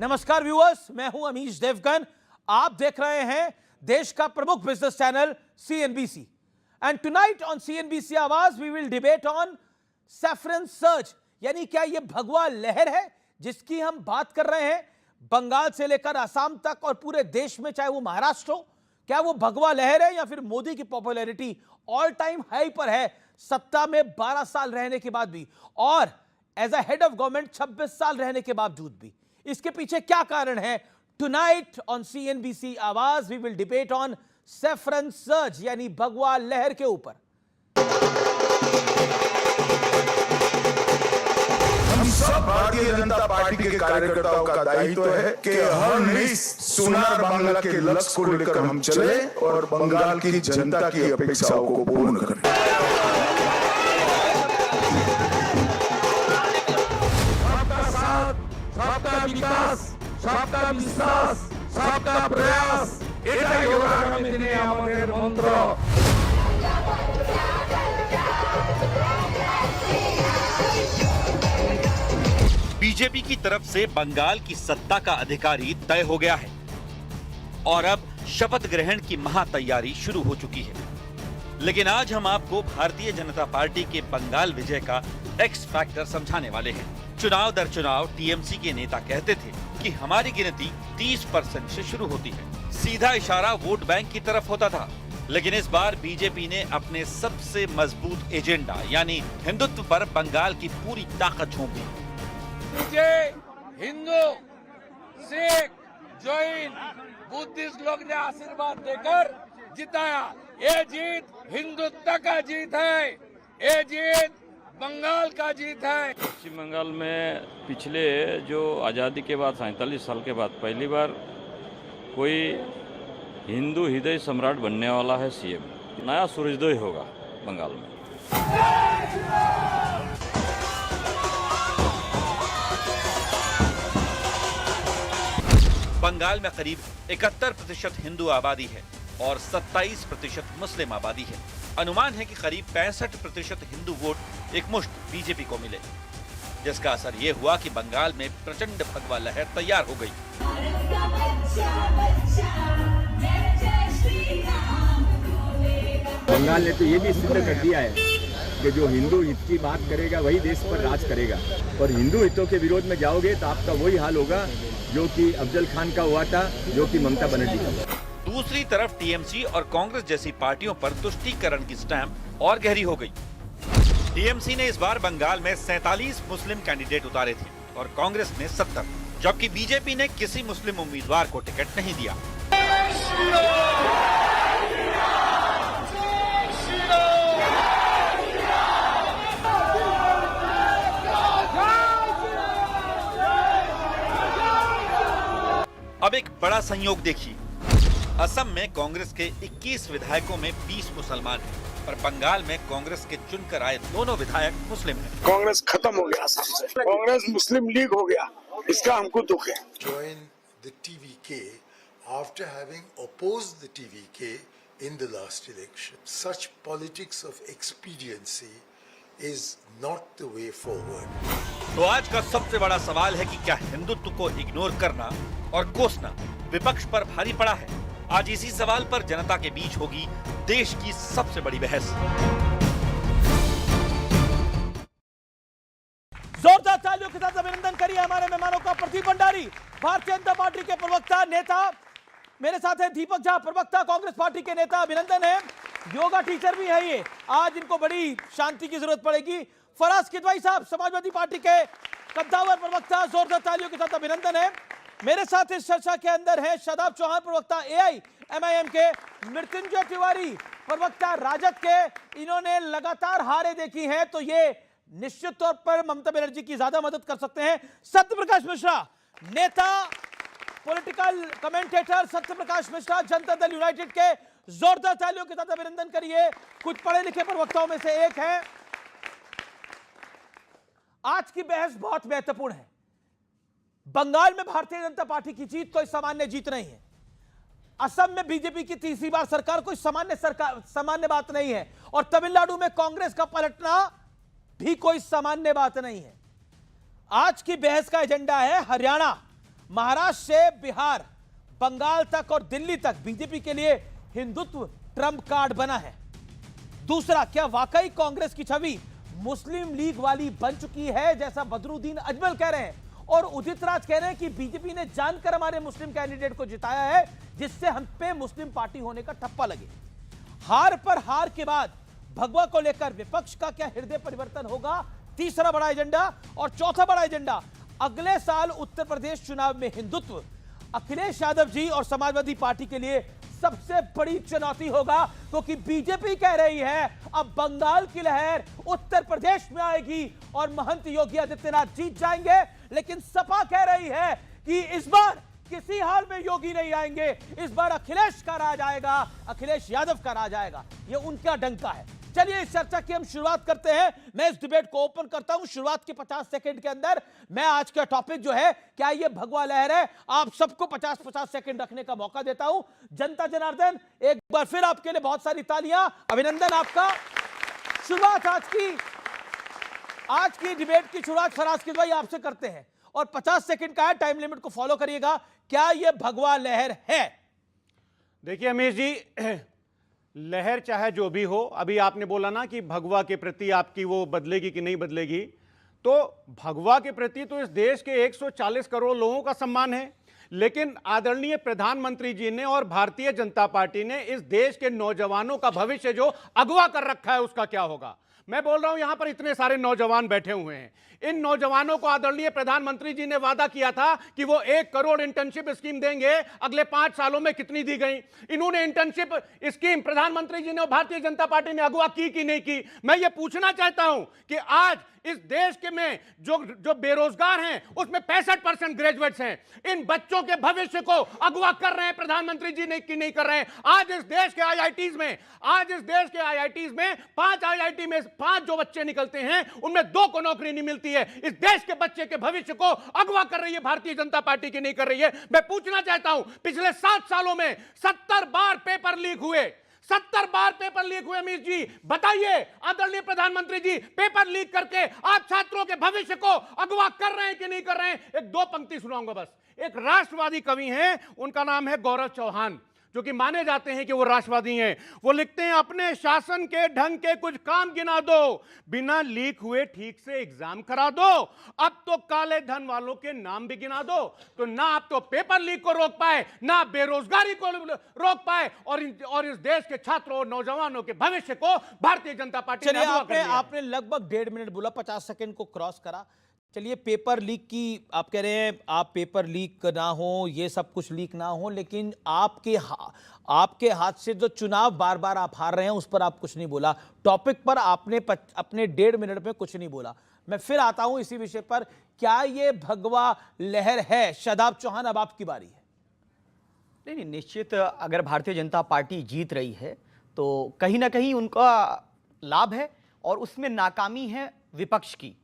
नमस्कार व्यूअर्स, मैं हूं अमीश देवगन। आप देख रहे हैं देश का प्रमुख business channel CNBC. And tonight on CNBC Awaaz we will debate on saffron surge, यानी क्या यह भगवा लहर है जिसकी हम बात कर रहे हैं, बंगाल से लेकर असम तक और पूरे देश में, चाहे वो महाराष्ट्र हो, क्या वो भगवा लहर है या फिर मोदी की पॉपुलैरिटी ऑल टाइम हाई पर है, सत्ता में 12 साल रहने के बाद भी और as a head of government 26 साल रहने के बावजूद भी। इसके पीछे क्या कारण है? Tonight on CNBC Awaaz we will debate on saffron surge, यानी भगवा लहर के ऊपर। हम सब भारतीय जनता पार्टी के कार्यकर्ताओं का दायित्व है कि हर नई सुनार बांग्ला के लक्ष्य को लेकर हम चले और बंगाल की जनता की अपेक्षाओं को पूर्ण करें। सबका साथ, सबका विकास, सबका विश्वास, सबका प्रयास, एटाই হলো আগামী দিনে আমাদের মন্ত্র। बीजेपी की तरफ से बंगाल की सत्ता का अधिकारी तय हो गया है और अब शपथ ग्रहण की महातैयारी शुरू हो चुकी है। लेकिन आज हम आपको भारतीय जनता पार्टी के बंगाल विजय का एक्स फैक्टर समझाने वाले हैं। चुनाव दर चुनाव टीएमसी के नेता कहते थे कि हमारी गिनती 30% से शुरू होती है। सीधा इशारा वोट बैंक की तरफ होता था। लेकिन इस बार बीजेपी ने अपने सबसे मजबूत एजेंडा यानी हिंदुत्व पर बंगाल की पूरी ताकत झोंक दी। मुझे हिंदू, सिख, जैन, बुद्धिस्ट लोग ने आशीर्वाद देकर जिताया। ये जीत हिंदुत्व का जीत है, ये जीत बंगाल का जीत है। पश्चिम बंगाल में पिछले जो आज़ादी के बाद 47 साल के बाद पहली बार कोई हिंदू हृदय सम्राट बनने वाला है सीएम। नया सूर्योदय होगा बंगाल में। बंगाल में करीब 71% हिंदू आबादी है और 27% मुस्लिम आबादी है। अनुमान है कि करीब 65% हिंदू वोट एक मुश्त बीजेपी को मिले, जिसका असर ये हुआ कि बंगाल में प्रचंड भगवा लहर तैयार हो गई। बंगाल ने तो ये भी सिद्ध कर दिया है कि जो हिंदू हित की बात करेगा वही देश पर राज करेगा, और हिंदू हितों के विरोध में जाओगे तो आपका वही हाल होगा जो कि अफजल खान का हुआ था, जो कि ममता बनर्जी का हुआ। दूसरी तरफ टीएमसी और कांग्रेस जैसी पार्टियों पर तुष्टीकरण की स्टैंप और गहरी हो गई। टीएमसी ने इस बार बंगाल में 47 मुस्लिम कैंडिडेट उतारे थे और कांग्रेस ने 70, जबकि बीजेपी ने किसी मुस्लिम उम्मीदवार को टिकट नहीं दिया। अब एक बड़ा संयोग देखिए, असम में कांग्रेस के 21 विधायकों में 20 मुसलमान हैं, पर बंगाल में कांग्रेस के चुनकर आए दोनों विधायक मुस्लिम हैं। कांग्रेस खत्म हो गया असम से, कांग्रेस मुस्लिम लीग हो गया, इसका हमको दुख है। Join the TVK after having opposed the TVK in the last election. Such politics of expediency is not the way forward. तो आज का सबसे बड़ा सवाल है कि क्या हिंदुत्व को इग्नोर करना और कोसना विपक्ष पर भारी पड़ा है? आज इसी सवाल पर जनता के बीच होगी देश की सबसे बड़ी बहस। जोरदार तालियों के साथ अभिनंदन करिए हमारे मेहमानों का। प्रदीप भंडारी, भारतीय जनता पार्टी के प्रवक्ता नेता, मेरे साथ है दीपक झा, प्रवक्ता कांग्रेस पार्टी के नेता। अभिनंदन है, योगा टीचर भी है ये, आज इनको बड़ी शांति की जरूरत पड़ेगी। फराज किदवाई साहब, समाजवादी पार्टी के कद्दावर प्रवक्ता, जोरदार तालियों के साथ अभिनंदन है। मेरे साथ इस चर्चा के अंदर है शादाब चौहान, प्रवक्ता एआईएमआईएम के, मृत्युंजय तिवारी, प्रवक्ता राजद के। इन्होंने लगातार हारें देखी हैं तो ये निश्चित तौर पर ममता बनर्जी की ज्यादा मदद कर सकते हैं। सत्यप्रकाश मिश्रा, नेता, political commentator Satyaprakash Mishra, Janata Dal United के, जोरदार तालियों के साथ अभिनंदन करिए। कुछ पढ़े लिखे प्रवक्ताओं में से एक है। आज की बहस बहुत महत्वपूर्ण है। बंगाल में भारतीय जनता पार्टी की जीत कोई सामान्य जीत नहीं है। असम में बीजेपी की तीसरी बार सरकार कोई सामान्य बात नहीं है, और तमिलनाडु में कांग्रेस का पलटना भी कोई सामान्य बात नहीं है। आज की बहस का एजेंडा है हरियाणा, महाराष्ट्र से बिहार, बंगाल तक और दिल्ली तक बीजेपी के लिए हिंदुत्व ट्रम्प कार्ड बना है। दूसरा, क्या वाकई कांग्रेस की छवि मुस्लिम लीग वाली बन चुकी है, जैसा बदरुद्दीन अजमल कह रहे हैं और उदित राज कह रहे हैं कि बीजेपी ने जानकर हमारे मुस्लिम कैंडिडेट को जिताया है, जिससे हम पे मुस्लिम पार्टी होने का ठप्पा लगे। हार पर हार के बाद भगवा को लेकर विपक्ष का क्या हृदय परिवर्तन होगा, तीसरा बड़ा एजेंडा। और चौथा बड़ा एजेंडा, अगले साल उत्तर प्रदेश चुनाव में हिंदुत्व अखिलेश यादव जी और समाजवादी पार्टी के लिए सबसे बड़ी चुनौती होगा, क्योंकि बीजेपी कह रही है अब बंगाल की लहर उत्तर प्रदेश में आएगी और महंत योगी आदित्यनाथ जीत जाएंगे। लेकिन सपा कह रही है कि इस बार किसी हाल में योगी नहीं आएंगे, इस बार अखिलेश का राज आएगा, अखिलेश यादव का राज आएगा। यह उनका डंका है। चलिए इस चर्चा की हम शुरुआत करते हैं। मैं इस डिबेट को ओपन करता हूं शुरुआत के 50 सेकंड के अंदर। मैं आज का टॉपिक जो है, क्या ये भगवा लहर है, आप सबको 50-50 सेकंड रखने का मौका देता हूं। जनता जनार्दन, एक बार फिर आपके लिए बहुत सारी तालियां, अभिनंदन आपका। शुरुआत आज की डिबेट की शुरुआत फराज किदवई भाई आपसे करते हैं और 50 सेकंड का है, टाइम लिमिट को फॉलो करिएगा। क्या यह भगवा लहर है? देखिए अमीर जी, लहर चाहे जो भी हो, अभी आपने बोला ना कि भगवा के प्रति आपकी वो बदलेगी कि नहीं बदलेगी, तो भगवा के प्रति तो इस देश के 140 करोड़ लोगों का सम्मान है। लेकिन आदरणीय प्रधानमंत्री जी ने और भारतीय जनता पार्टी ने इस देश के नौजवानों का भविष्य जो अगवा कर रखा है, उसका क्या होगा? मैं बोल रहा हूं, यहां पर इतने सारे नौजवान बैठे हुए हैं। इन नौजवानों को आदरणीय प्रधानमंत्री जी ने वादा किया था कि वो 1 करोड़ इंटर्नशिप स्कीम देंगे। अगले 5 सालों में कितनी दी गई? इन्होंने इंटर्नशिप स्कीम प्रधानमंत्री जी ने और भारतीय जनता पार्टी ने अगवा की कि नहीं की? मैं ये पूछना चाहता हूं कि आज इस देश के में जो बेरोजगार हैं उसमें 65% ग्रेजुएट्स हैं। इन बच्चों के भविष्य को अगवा कर रहे हैं प्रधानमंत्री जी ने कि नहीं कर रहे हैं? आज इस देश के आईआईटीज में 5 आईआईटी में 5 जो बच्चे निकलते हैं उनमें 2 को नौकरी नहीं मिलती है। इस देश के बच्चे के भविष्य को अगवा कर रही है भारतीय जनता पार्टी की नहीं कर रही है। मैं पूछना चाहता हूं, पिछले 7 सालों में 70 बार पेपर लीक हुए, 70 बार पेपर लीक हुए। अमीर जी बताइए, आदरणीय प्रधानमंत्री जी, पेपर लीक करके आप छात्रों के भविष्य को अगवा कर रहे हैं कि नहीं कर रहे हैं? एक 2 पंक्ति सुनाऊंगा बस। एक राष्ट्रवादी कवि हैं, उनका नाम है गौरव चौहान, जो कि माने जाते हैं कि वो राष्ट्रवादी हैं। वो लिखते हैं, अपने शासन के ढंग के कुछ काम गिना दो, बिना लीक हुए ठीक से एग्जाम करा दो, अब तो काले धन वालों के नाम भी गिना दो। तो ना आप तो पेपर लीक को रोक पाए, ना बेरोजगारी को रोक पाए, और इस देश के छात्रों और नौजवानों के भविष्य को भारतीय जनता पार्टी ने अगवा कर लिया। आपने लगभग 1.5 मिनट बोला, 50 सेकंड को क्रॉस करा। चलिए, पेपर लीक की आप कह रहे हैं, आप पेपर लीक ना हो, ये सब कुछ लीक ना हो, लेकिन आपके हाथ से जो चुनाव बार बार आप हार रहे हैं उस पर आप कुछ नहीं बोला। टॉपिक पर आपने अपने 1.5 मिनट में कुछ नहीं बोला। मैं फिर आता हूं इसी विषय पर, क्या ये भगवा लहर है? शादाब चौहान, अब आपकी बारी है। नहीं, निश्चित अगर भारतीय जनता पार्टी जीत रही है तो कहीं ना कहीं उनका लाभ है, और उसमें नाकामी है विपक्ष की,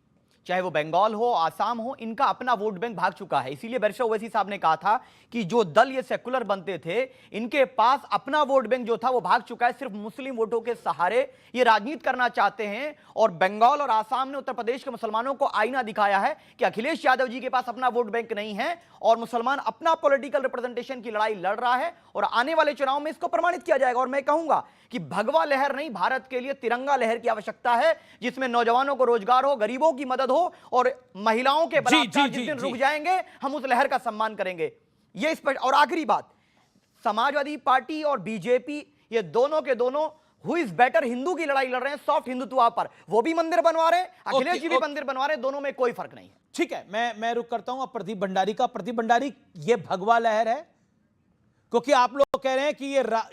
चाहे वो बंगाल हो, आसाम हो, इनका अपना वोट बैंक भाग चुका है। इसीलिए बैरिस्टर ओवैसी साहब ने कहा था कि जो दल ये सेकुलर बनते थे, इनके पास अपना वोट बैंक जो था वो भाग चुका है। सिर्फ मुस्लिम वोटों के सहारे ये राजनीति करना चाहते हैं। और बंगाल और आसाम ने उत्तर प्रदेश के मुसलमानों को आईना दिखाया है कि अखिलेश यादव जी के पास अपना वोट बैंक नहीं है और मुसलमान अपना पॉलिटिकल रिप्रेजेंटेशन की लड़ाई लड़ रहा है, और आने वाले चुनाव में इसको प्रमाणित किया जाएगा। और मैं कहूंगा कि भगवा लहर नहीं, भारत के लिए तिरंगा लहर की आवश्यकता है, जिसमें नौजवानों को रोजगार हो, गरीबों की मदद हो, और महिलाओं के बलात्कार जिस दिन रुक जाएंगे, हम उस लहर का सम्मान करेंगे। ये स्पष्ट। और आखिरी बात, समाजवादी पार्टी और बीजेपी, ये दोनों के दोनों हु इज बेटर हिंदू की लड़ाई लड़ रहे हैं, सॉफ्ट हिंदुत्व पर। वो भी मंदिर बनवा रहे हैं, अखिलेश जी भी मंदिर बनवा रहे हैं, दोनों में कोई फर्क नहीं है। ठीक है, मैं रुक करता हूं अब प्रदीप भंडारी का। प्रदीप भंडारी, ये भगवा लहर है? क्योंकि आप लोग कह रहे हैं कि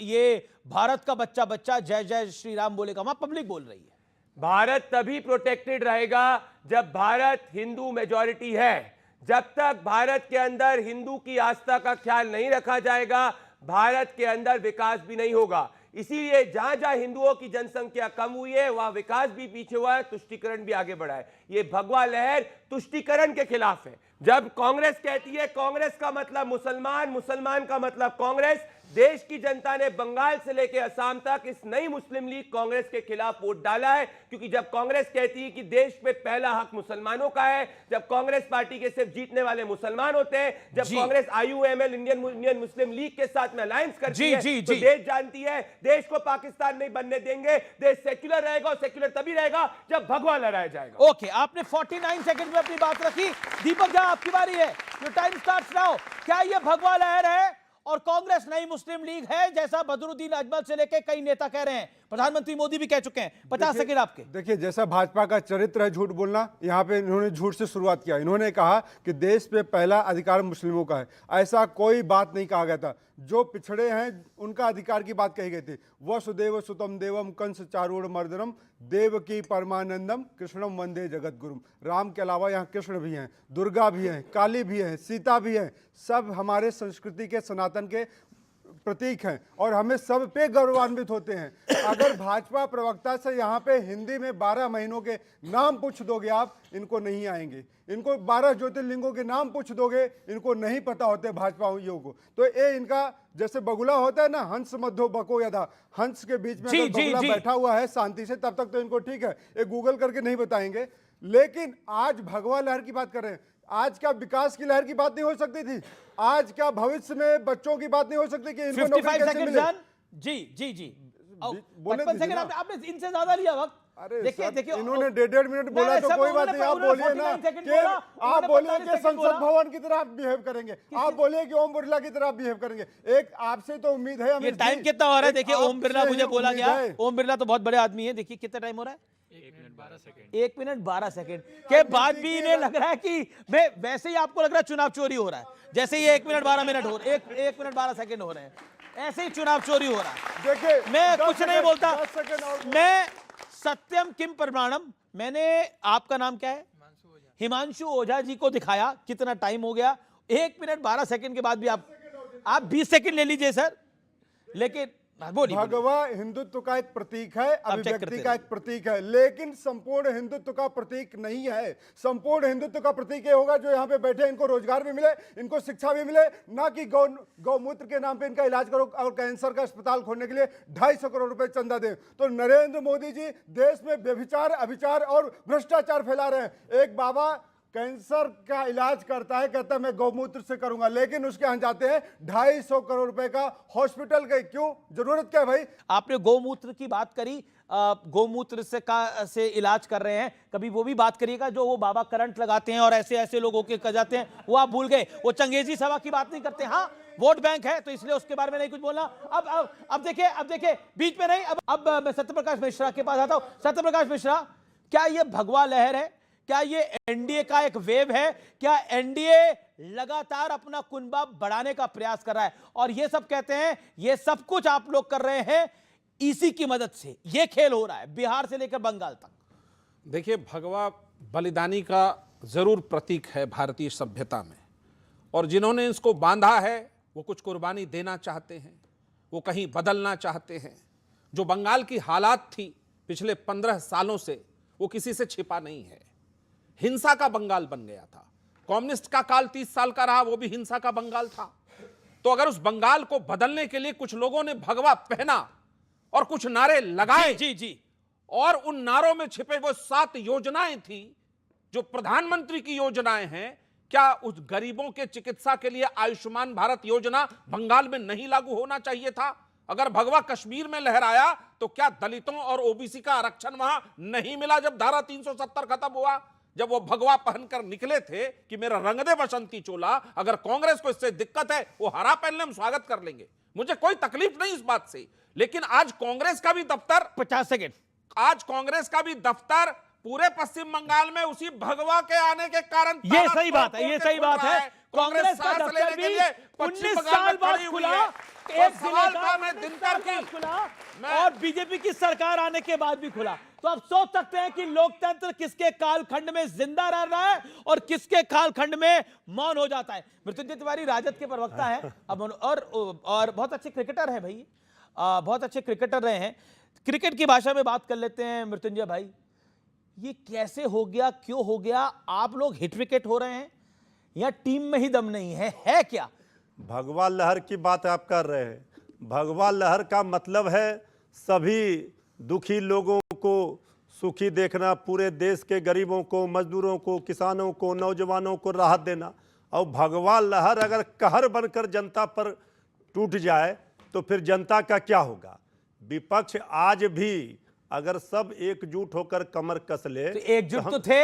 ये भारत का बच्चा जय जय श्री राम बोलेगा, वहां पब्लिक बोल रही है। भारत तभी प्रोटेक्टेड रहेगा जब भारत हिंदू मेजॉरिटी है। जब तक भारत के अंदर हिंदू की आस्था का ख्याल नहीं रखा जाएगा, भारत के अंदर विकास भी नहीं होगा। इसीलिए जहां जहां हिंदुओं की जनसंख्या कम हुई है, वहां विकास भी पीछे हुआ है, तुष्टीकरण भी आगे बढ़ा है। ये भगवा लहर तुष्टीकरण के खिलाफ है। जब कांग्रेस कहती है कांग्रेस का मतलब मुसलमान, मुसलमान का मतलब कांग्रेस, देश की जनता ने बंगाल से लेकर असम तक इस नई मुस्लिम लीग कांग्रेस के खिलाफ वोट डाला है, क्योंकि जब कांग्रेस कहती है कि देश में पहला हक मुसलमानों का है, जब कांग्रेस पार्टी के सिर्फ जीतने वाले मुसलमान होते हैं, जब Congress IUML Indian Muslim league के साथ में अलायंस करती है, तो देश जानती है देश को पाकिस्तान नहीं बनने देंगे, देश सेक्युलर रहेगा, और सेक्युलर तभी रहेगा जब भगवा लहराया जाएगा। ओके, आपने 49 सेकंड में अपनी बात रखी। दीपक झा, आपकी बारी है। Your time starts now. क्या यह भगवा लहर है और कांग्रेस नई मुस्लिम लीग है, जैसा बदरुद्दीन अजमल से लेकर कई नेता कह रहे हैं, प्रधानमंत्री मोदी भी कह चुके हैं? 50 सेकंड आपके। देखिए, जैसा भाजपा का चरित्र है झूठ बोलना, यहाँ पे इन्होंने झूठ से शुरुआत किया। इन्होंने कहा कि देश पे पहला अधिकार मुस्लिमों का है। ऐसा कोई बात नहीं कहा गया था। जो पिछड़े हैं उनका अधिकार की बात कही गई थी। वसुदेव सुतम देवम कंस चारूढ़ मर्दनम देवकी परमानंदम कृष्णम वंदे जगत गुरुम। राम के अलावा यहाँ कृष्ण भी हैं, दुर्गा भी हैं, काली भी हैं, सीता भी हैं। सब हमारे संस्कृति के, सनातन के प्रतीक हैं और हमें सब पे गौरवान्वित होते हैं। अगर भाजपा प्रवक्ता से यहाँ पे हिंदी में 12 महीनों के नाम पूछ दोगे आप, इनको नहीं आएंगे। इनको 12 ज्योतिर्लिंगों के नाम पूछ दोगे, इनको नहीं पता होते भाजपाइयों को। तो ये इनका जैसे बगुला होता है ना, हंस मध्यो बको यथा, हंस के बीच में अगर बगुला बैठा हुआ है शांति से, तब तक तो इनको ठीक है, ये गूगल करके नहीं बताएंगे। लेकिन आज भगवा लहर की बात कर रहे हैं। आज क्या विकास की लहर की बात नहीं हो सकती थी? आज क्या भविष्य में बच्चों की बात नहीं हो सकती कि इनको नौकरी कैसे मिले? जी बोले 55 सेकंड आपने इनसे ज्यादा लिया वक्त। अरे देखिए इन्होंने 1.5 मिनट बोला तो कोई बात नहीं। आप बोलिए ना कि आप बोलिए कि संसद भवन की तरह बिहेव करेंगे, आप बोलिए कि ओम बिरला की तरह बिहेव करेंगे। एक आपसे तो उम्मीद है। ये टाइम कितना हो रहा है? देखिए, ओम बिरला मुझे बोला गया। ओम बिरला तो बहुत बड़े आदमी है। देखिए कितना टाइम हो रहा है? 1 मिनट 12 सेकंड के बाद भी इन्हें लग रहा है कि मैं वैसे ही आपको लग रहा है चुनाव चोरी हो रहा है। जैसे ये 1 मिनट 12 मिनट हो रहे, 1 मिनट 12 सेकंड हो रहे हैं, ऐसे ही चुनाव चोरी हो रहा है। देखिए, मैं कुछ नहीं बोलता। मैं सत्यम किम प्रमाणम। मैंने, आपका नाम क्या है? हिमांशु ओझा जी को दिखाया। कितना टाइम हो गया? 1 मिनट 12 सेकंड के बाद भी आप 20 सेकंड ले लीजिए सर। लेकिन भगवा हिंदुत्व का एक प्रतीक है, अभिव्यक्ति का एक प्रतीक है, लेकिन संपूर्ण हिंदुत्व का प्रतीक नहीं है। संपूर्ण हिंदुत्व का प्रतीक ये होगा जो यहाँ पे बैठे इनको रोजगार भी मिले, इनको शिक्षा भी मिले, ना कि गौमूत्र के नाम पे इनका इलाज करो और कैंसर का अस्पताल खोलने के लिए 250 करोड़ रुपए चंदा दे। तो नरेंद्र मोदी जी देश में व्यभिचार, अभिचार और भ्रष्टाचार फैला रहे हैं। एक बाबा कैंसर का इलाज करता है, कहता है मैं गौमूत्र से करूंगा, लेकिन उसके यहाँ जाते हैं 250 करोड़ रुपए का हॉस्पिटल का। क्यों? जरूरत क्या है भाई? आपने गौमूत्र की बात करी, गौमूत्र से इलाज कर रहे हैं। कभी वो भी बात करिएगा जो वो बाबा करंट लगाते हैं और ऐसे ऐसे लोगों के कर जाते हैं, वो आप भूल गए। वो चंगेजी सभा की बात नहीं करते। हाँ, वोट बैंक है तो इसलिए उसके बारे में नहीं कुछ बोलना। अब देखिए बीच में नहीं। अब मैं सत्यप्रकाश मिश्रा के पास आता हूं। सत्यप्रकाश मिश्रा, क्या ये भगवा लहर है? क्या ये एनडीए का एक वेव है? क्या एनडीए लगातार अपना कुनबा बढ़ाने का प्रयास कर रहा है? और ये सब कहते हैं ये सब कुछ आप लोग कर रहे हैं इसी की मदद से। ये खेल हो रहा है बिहार से लेकर बंगाल तक। देखिए, भगवा बलिदानी का जरूर प्रतीक है भारतीय सभ्यता में, और जिन्होंने इसको बांधा है वो कुछ कुर्बानी देना चाहते हैं, वो कहीं बदलना चाहते हैं। जो बंगाल की हालात थी पिछले 15 सालों से, वो किसी से छिपा नहीं है। हिंसा का बंगाल बन गया था। कम्युनिस्ट का काल 30 साल का रहा, वो भी हिंसा का बंगाल था। तो अगर उस बंगाल को बदलने के लिए कुछ लोगों ने भगवा पहना और कुछ नारे लगाए, जी, और उन नारों में छिपे वो 7 योजनाएं थी जो प्रधानमंत्री की योजनाएं हैं, क्या उस गरीबों के चिकित्सा के लिए आयुष्मान भारत योजना बंगाल में नहीं लागू होना चाहिए था? अगर भगवा कश्मीर में लहराया तो क्या दलितों और ओबीसी का आरक्षण वहां नहीं मिला? जब धारा 370 खत्म हुआ, जब वो भगवा पहनकर निकले थे कि मेरा रंग दे बसंती चोला, अगर कांग्रेस को इससे दिक्कत है वो हरा पहनने हम स्वागत कर लेंगे, मुझे कोई तकलीफ नहीं इस बात से। लेकिन आज कांग्रेस का भी दफ्तर, 50 सेकंड, आज कांग्रेस का भी दफ्तर पूरे पश्चिम बंगाल में उसी भगवा के आने के कारण, ये सही बात है, ये सही बात है। कांग्रेस का दफ्तर भी 19 साल बाद खुला, एक सवाल था मैं दिनकर की खुला और बीजेपी की सरकार आने के बाद भी खुला। तो आप सोच सकते हैं कि लोकतंत्र किसके कालखंड में जिंदा रह रहा है और किसके कालखंड में मौन हो जाता है। मृत्युंजय तिवारी राजद के प्रवक्ता है अब, और बहुत अच्छे क्रिकेटर हैं भाई, बहुत अच्छे क्रिकेटर रहे हैं। क्रिकेट की भाषा में बात कर लेते हैं मृत्युंजय भाई, ये कैसे हो गया, क्यों हो गया? आप लोग हिट विकेट हो रहे हैं या टीम में ही दम नहीं है क्या? भगवा लहर की बात आप कर रहे हैं, भगवा लहर का मतलब है सभी दुखी लोगों को सुखी देखना, पूरे देश के गरीबों को, मजदूरों को, किसानों को, नौजवानों को राहत देना। और भगवा लहर अगर कहर बनकर जनता पर टूट जाए तो फिर जनता का क्या होगा? विपक्ष आज भी अगर सब एकजुट होकर कमर कस ले तो एकजुट तो थे,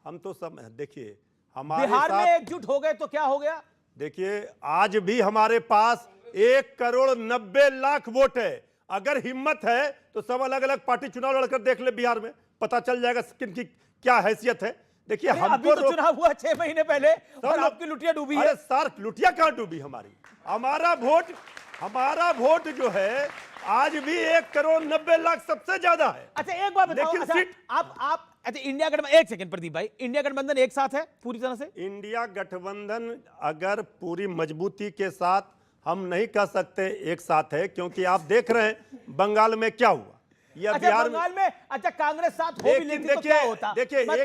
हम तो सब देखिए हमारे बिहार में साथ, एकजुट हो गए तो क्या हो गया? देखिए आज भी हमारे पास 1,90,00,000 वोट है। अगर हिम्मत है तो सब अलग अलग पार्टी चुनाव लड़कर देख ले, बिहार में पता चल जाएगा किनकी क्या हैसियत है। देखिए अभी तो चुनाव हुआ 6 महीने पहले और आपकी लुटिया डूबी है। अरे सर लुटिया कहां डूबी हमारी? हमारा वोट जो है आज भी 1,90,00,000 सबसे ज्यादा है। अच्छा एक बात बताओ, लेकिन अच्छा, सीट आप अच्छा इंडिया गठबंधन, एक सेकंड प्रदीप भाई, इंडिया गठबंधन एक साथ है पूरी तरह से? इंडिया गठबंधन अगर पूरी मजबूती के साथ, हम नहीं कह सकते एक साथ है, क्योंकि आप देख रहे हैं बंगाल में क्या हुआ या अच्छा बिहार बंगाल में अच्छा कांग्रेस साथ हो भी लेकिन लेती तो देखिए- क्या होता? देखिए, एक बात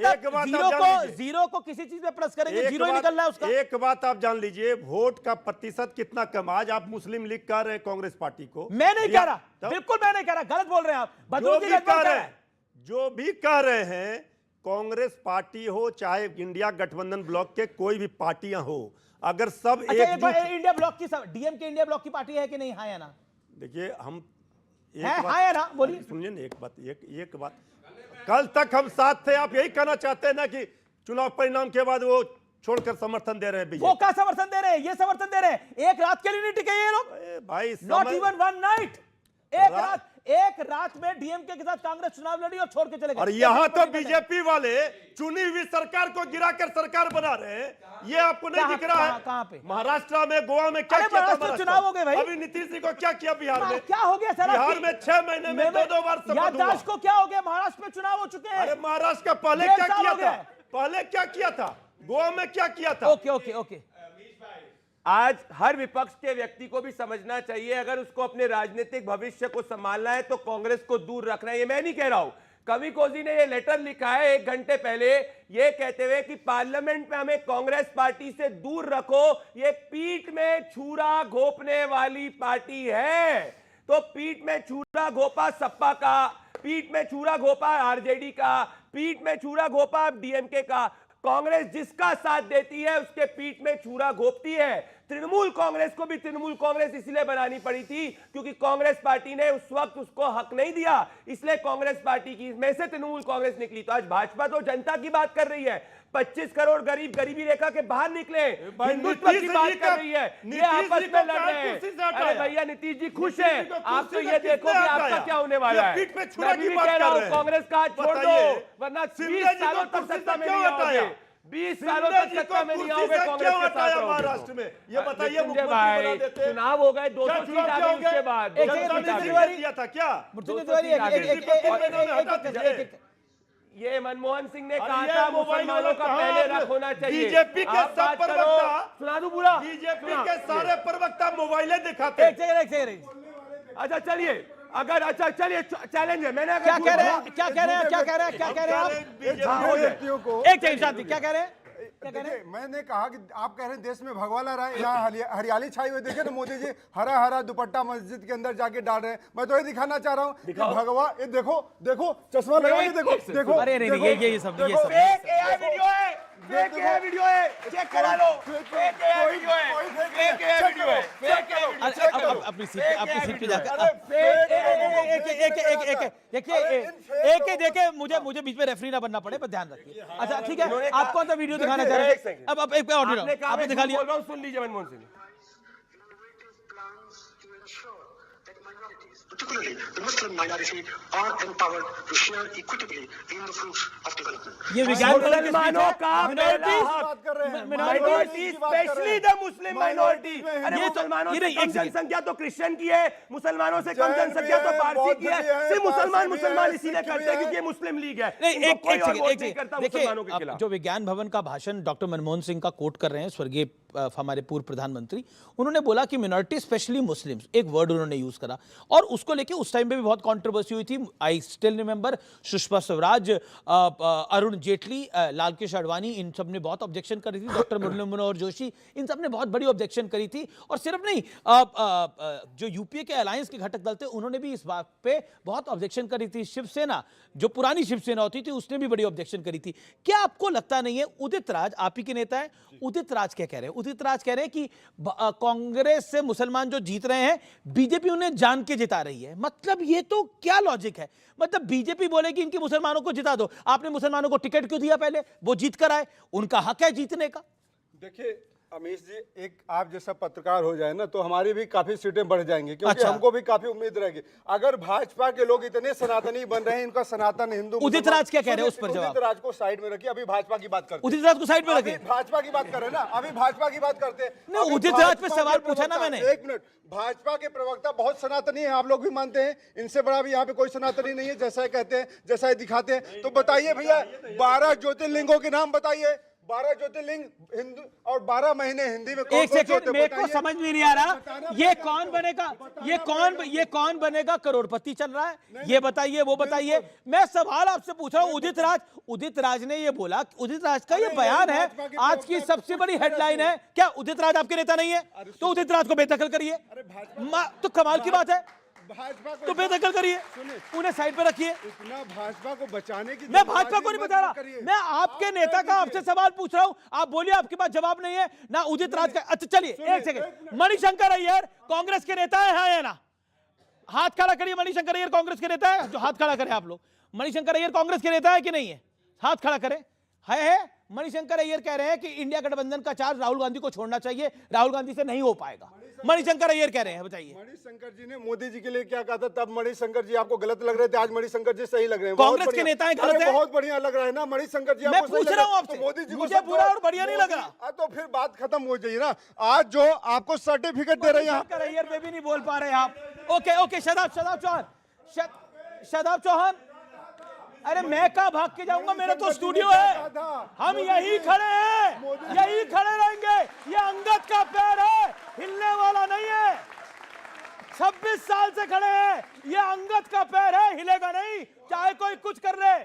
आप जीरो को किसी चीज में प्लस करेंगे, जीरो ही निकल रहा है उसका। एक बात आप जान लीजिए, वोट का प्रतिशत कितना कम। आज आप मुस्लिम लीग कह रहे हैं कांग्रेस पार्टी को, मैं नहीं कह रहा, तब- बिल्कुल मैं नहीं कह रहा, गलत बोल रहे हैं आप। जो बदलू की भी गड़बड़ कह कर रहे रहे हैं। हैं, जो भी कह रहे हैं, कांग्रेस पार्टी हो चाहे इंडिया गठबंधन ब्लॉक के कोई भी पार्टियां हो, अगर सब अच्छा एकजुट, इंडिया ब्लॉक की डीएमके इंडिया ब्लॉक की पार्टी है कि नहीं? हाँ या ना? देखिए हम है हाँ या ना? बोलिए। सुनिए ना, एक बात, कल तक हम साथ थे। आप यही कहना चाहते हैं ना कि चुनाव परिणाम के बाद वो छोड़कर समर्थन दे रहे हैं? वो क्या समर्थन दे रहे हैं? ये समर्थन दे रहे हैं। एक रात के लिए नहीं टिके ये लोग भाई, नॉट इवन वन नाइट। एक रात में डीएमके के साथ कांग्रेस चुनाव लड़ी और छोड़ के चले गए। और यहाँ तो बीजेपी वाले चुनी हुई सरकार को गिराकर सरकार बना रहे हैं। ये आपको नहीं दिख रहा है? कहाँ पे? महाराष्ट्र में, गोवा में क्या अरे किया था? महाराष्ट्र महाराष्ट्र चुनाव हो गए भाई। अभी नीतीश जी को क्या किया बिहार में? क्या हो गया सर? बिहार में 6 महीने में 2 बार शपथ हुआ। याददाश्त को क्या हो गया? महाराष्ट्र में चुनाव हो चुके हैं। अरे महाराष्ट्र का पहले 1.5 क्या साल किया हो गया था? है। पहले क्या किया था? गोवा में क्या किया था? ओके। आज हर विपक्ष के व्यक्ति को भी समझना चाहिए, अगर उसको अपने राजनीतिक भविष्य को संभालना है तो कांग्रेस को दूर रखना है। ये मैं नहीं कह रहा हूं, कवि कोजी ने ये लेटर लिखा है 1 घंटे पहले, ये कहते हुए कि पार्लियामेंट में हमें कांग्रेस पार्टी से दूर रखो, ये पीठ में छुरा घोंपने वाली पार्टी है। तो पीठ में छुरा घोंपा सपा का, पीठ में छुरा घोंपा आरजेडी का, पीठ में छुरा घोंपा डीएमके का। कांग्रेस जिसका साथ देती है उसके पीठ में छुरा घोंपती है। तृणमूल कांग्रेस को भी तृणमूल कांग्रेस इसलिए बनानी पड़ी थी क्योंकि कांग्रेस पार्टी ने उस वक्त उसको हक नहीं दिया, इसलिए कांग्रेस पार्टी की में से तृणमूल कांग्रेस निकली। तो आज भाजपा तो जनता की बात कर रही है, 25 करोड़ गरीब गरीबी रेखा के बाहर निकले, हिंदुत्व की बात कर रही है, ये आपस में लड़ रहे हैं। अरे भैया नीतीश जी खुश है, आप तो ये देखो कि आपका क्या होने वाला है। मैं भी कह रहा हूं कांग्रेस का छोड़ दो, वरना 20 सालों तक सत्ता में नहीं आओगे, 20 सालों तक सत्ता में नहीं आओगे कांग्रेस के साथ रहोगे। महाराष्ट्र में ये बताइए, भाई चुनाव हो गए, 200 सीट आ गई उसके बाद दिया था क्या? ये मनमोहन सिंह ने कहा था मुसलमानों का पहले रख होना चाहिए। बीजेपी के सब प्रवक्ता, सुना दूं पूरा, बीजेपी के सारे प्रवक्ता मोबाइलें दिखाते हैं। अच्छा चलिए, अगर अच्छा चलिए चैलेंज है, मैंने क्या कह रहे हैं? क्या कह रहे हैं? क्या कह रहे हैं? क्या कह रहे हैं आप? व्यक्तियों को एक सेकंड शांति, क्या कह रहे हैं? देखिए, मैंने कहा कि आप कह रहे हैं देश में भगवा लहर है, यहाँ हरियाली छाई हुई। देखिए ना मोदी जी हरा हरा दुपट्टा मस्जिद के अंदर जाके डाल रहे हैं। मैं तो ये दिखाना चाह रहा हूँ कि भगवा, ये देखो देखो चश्मा लगा के देखो देखो। अरे नहीं ये सब फेक एआई वीडियो है, फेक एआई वीडियो है, चेक करा लो, फेक एआई वीडियो है, फेक एआई वीडियो है, फेक एआई वीडियो। अपनी सीट पे जाकर एक देखे, मुझे बीच में रेफरी ना बनना पड़े, पर ध्यान रखिए। अच्छा ठीक है, आप कौन सा वीडियो दिखाना चाह रहे हैं? अब एक ऑडियो आपने दिखा लिया, बोल रहा हूं, सुन लीजिए Manmohan Singh. Particularly, the Muslim minority are empowered to share equitably in the fruits of development. ये विज्ञान मुसलमानों का minority, specially the Muslim minority. अरे मुसलमानों से कम जनसंख्या तो क्रिश्चियन की है, मुसलमानों से कम जनसंख्या तो पारसी की है। सिर्फ मुसलमान इसीलिए करते हैं क्योंकि ये मुस्लिम लीग है। देखिए, जो विज्ञान भवन का भाषण डॉक्टर मनमोहन सिंह का कोट कर रहे हैं, स्वर्गीय हमारे पूर्व प्रधानमंत्री, उन्होंने बोला कि मिनॉरिटी स्पेशली मुस्लिम्स, एक वर्ड उन्होंने यूज करा, और उसको लेके उस टाइम पे भी बहुत कंट्रोवर्सी हुई थी। I still remember Sushma Swaraj, Arun Jaitley, Lal Krishna Advani, इन सब ने बहुत ऑब्जेक्शन करी थी। डॉक्टर मुरली मनोहर जोशी, इन सब ने बहुत बड़ी ऑब्जेक्शन करी थी। और सिर्फ नहीं, जो यूपीए के अलायंस के घटक दल थे उन्होंने भी इस बात पे बहुत ऑब्जेक्शन करी थी। शिवसेना, जो पुरानी शिवसेना होती थी, उसने भी बड़ी ऑब्जेक्शन करी थी। क्या आपको लगता नहीं है, उदित राज आप ही के नेता है, उदित राज क्या कह रहे हैं? उदित राज कह रहे हैं कि कांग्रेस से मुसलमान जो जीत रहे हैं, बीजेपी उन्हें जान के जिता रही है। मतलब ये तो क्या लॉजिक है? मतलब बीजेपी बोलेगी इनकी मुसलमानों को जिता दो, आपने मुसलमानों को टिकट क्यों दिया? पहले वो जीत कर आए, उनका हक है जीतने का। देखिए अमीश जी, एक आप जैसा पत्रकार हो जाए ना तो हमारी भी काफी सीटें बढ़ जाएंगी, क्योंकि अच्छा। हमको भी काफी उम्मीद रहेगी। अगर भाजपा के लोग इतने सनातनी बन रहे हैं, इनका सनातन हिंदू उदित राज क्या कह रहे हैं उस पर जवाब? उदित राज को साइड में रखिए, अभी भाजपा की बात करते हैं। उदित राज को साइड में रखिए, भाजपा की बात कर रहे हैं ना, अभी भाजपा की बात करते हैं। नहीं, उदित राज पे सवाल पूछा ना मैंने। एक मिनट, भाजपा के प्रवक्ता बहुत सनातनी है, आप लोग भी मानते हैं, इनसे बड़ा भी यहाँ पे कोई सनातनी नहीं है। जैसा कहते हैं, जैसा दिखाते हैं, तो बताइए भैया, 12 ज्योतिर्लिंगों के नाम बताइए। 12 ज्योतिर्लिंग हिंदू और 12 महीने हिंदी में कौन एक सेकंड, मेरे को समझ में नहीं आ रहा, ये कौन बनेगा, ये कौन बनेगा करोड़पति चल रहा है, ये बताइए, वो बताइए। मैं सवाल आपसे पूछ रहा हूं। उदित राज ने ये बोला, उदित राज का ये बयान है, आज की सबसे बड़ी हेडलाइन है। क्या उदित राज आपके नेता नहीं है? तो उदित राज को बेदखल करिए, तो कमाल की बात है, भाजपा को तो बेदखल करिए, उन्हें साइड पे रखिए। इतना भाजपा को बचाने की, मैं भाजपा को नहीं बता रहा, मैं आपके नेता का आपसे सवाल पूछ रहा हूं। आप बोलिए, आपके पास जवाब नहीं है ना उदित राज का। अच्छा चलिए, एक सेकंड, मणिशंकर अय्यर कांग्रेस के नेता है, हाँ या ना? हाथ खड़ा करिए। मणिशंकर अय्यर कांग्रेस के नेता है? जो हाथ खड़ा करें आप लोग। मणिशंकर अय्यर कांग्रेस के नेता है कि नहीं है? हाथ खड़ा करें। है। मणिशंकर अय्यर कह रहे हैं कि इंडिया गठबंधन का चार्ज राहुल गांधी को छोड़ना चाहिए, राहुल गांधी से नहीं हो पाएगा। मणिशंकर अय्यर कह रहे हैं, बताइए। मणिशंकर जी ने मोदी जी के लिए क्या कहा था? तब मणिशंकर जी आपको गलत लग रहे थे, आज मणिशंकर जी सही लग रहे हैं। कांग्रेस के नेता हैं, गलत है? बहुत बढ़िया लग रहा है ना मणिशंकर जी। मैं पूछ रहा हूं आपसे, मोदी जी मुझे बुरा और बढ़िया नहीं लग रहा। तो फिर बात खत्म हो जाइए ना। आज जो आपको सर्टिफिकेट दे रहे हैं, मणिशंकर अय्यर पे भी नहीं बोल पा रहे आप। ओके, शादाब चौहान, अरे मैं कहाँ भाग के जाऊंगा, मेरा तो स्टूडियो है, हम यही खड़े हैं, यही खड़े रहेंगे। ये अंगद का पैर है, हिलने वाला नहीं है। 26 साल से खड़े हैं, ये अंगद का पैर है, हिलेगा नहीं, चाहे कोई कुछ कर ले।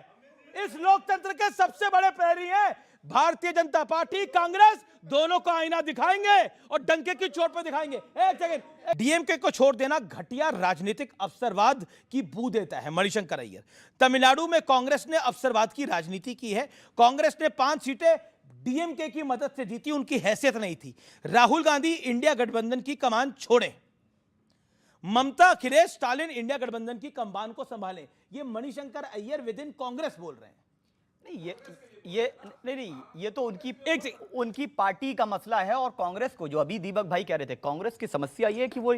इस लोकतंत्र के सबसे बड़े प्रहरी हैं भारतीय जनता पार्टी, कांग्रेस, दोनों को आईना दिखाएंगे और डंके की चोट पर दिखाएंगे। एक सेकंड, डीएमके को छोड़ देना घटिया राजनीतिक अवसरवाद की बू देता है। मणिशंकर अय्यर, तमिलनाडु में कांग्रेस ने अवसरवाद की राजनीति की है। कांग्रेस ने 5 सीटें डीएमके की मदद से जीती, उनकी हैसियत नहीं थी। राहुल गांधी इंडिया गठबंधन की कमान छोड़े, ममता, अखिलेश, स्टालिन इंडिया गठबंधन की कमान को संभालें। ये मणिशंकर अय्यर विद इन कांग्रेस बोल रहे हैं। नहीं, ये तो उनकी पार्टी का मसला है। और कांग्रेस को, जो अभी दीपक भाई कह रहे थे, कांग्रेस की समस्या ये है कि वो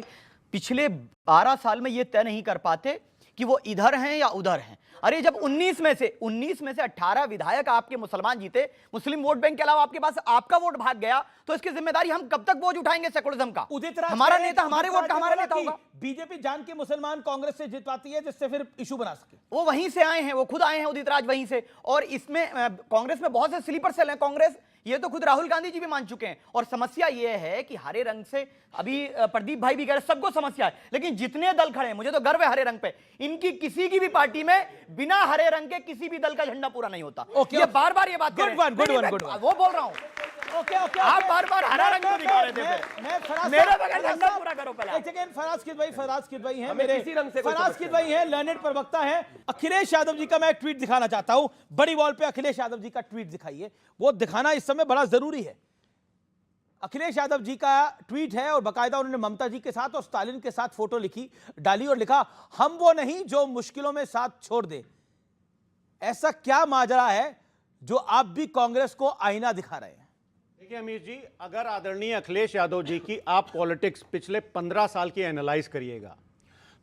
पिछले 12 साल में ये तय नहीं कर पाते कि वो इधर हैं या उधर हैं। अरे जब 19 में से 18 विधायक आपके मुसलमान जीते, मुस्लिम वोट बैंक के अलावा आपके पास आपका वोट भाग गया, तो इसकी जिम्मेदारी हम कब तक बोझ उठाएंगे सेकुलरिज्म का? हमारा नेता हमारे वोट का हमारा नेता होगा। बीजेपी जान के मुसलमान कांग्रेस से जितवाती है, जिससे फिर इशू बना सके। वो वहीं से आए हैं, वो खुद आए हैं उदित राज वहीं से। और इसमें कांग्रेस में बहुत से स्लीपर सेल हैं कांग्रेस, ये तो खुद राहुल गांधी जी भी मान चुके हैं। और समस्या ये है कि हरे रंग से, अभी प्रदीप भाई भी कह रहे, सबको समस्या है, लेकिन जितने दल खड़े हैं, मुझे तो गर्व है हरे रंग पे, इनकी किसी की भी पार्टी में बिना हरे रंग के किसी भी दल का झंडा पूरा नहीं होता। ये बार-बार ये बात कर रहे हैं, वो बोल रहा हूं। आप बार-बार हरा रंग क्यों दिखा रहे थे? मेरे बगैर झंडा पूरा करो पहले। एक सेकंड, फराज किद भाई हैं मेरे, फराज किद भाई हैं, लर्नेड प्रवक्ता हैं। अखिलेश यादव जी का मैं ट्वीट दिखाना चाहता हूं, बड़ी वॉल पे अखिलेश यादव जी का ट्वीट दिखाइए, वो दिखाना इस समय बड़ा जरूरी है। अखिलेश यादव जी का ट्वीट है और बाकायदा उन्होंने ममता जी के साथ और स्टालिन के साथ फोटो डाली और लिखा, हम वो नहीं जो मुश्किलों में साथ छोड़ दे। ऐसा क्या माजरा है जो आप भी कांग्रेस को आईना दिखा रहे हैं? देखिए अमीर जी, अगर आदरणीय अखिलेश यादव जी की आप पॉलिटिक्स पिछले 15 साल की एनालाइज करिएगा,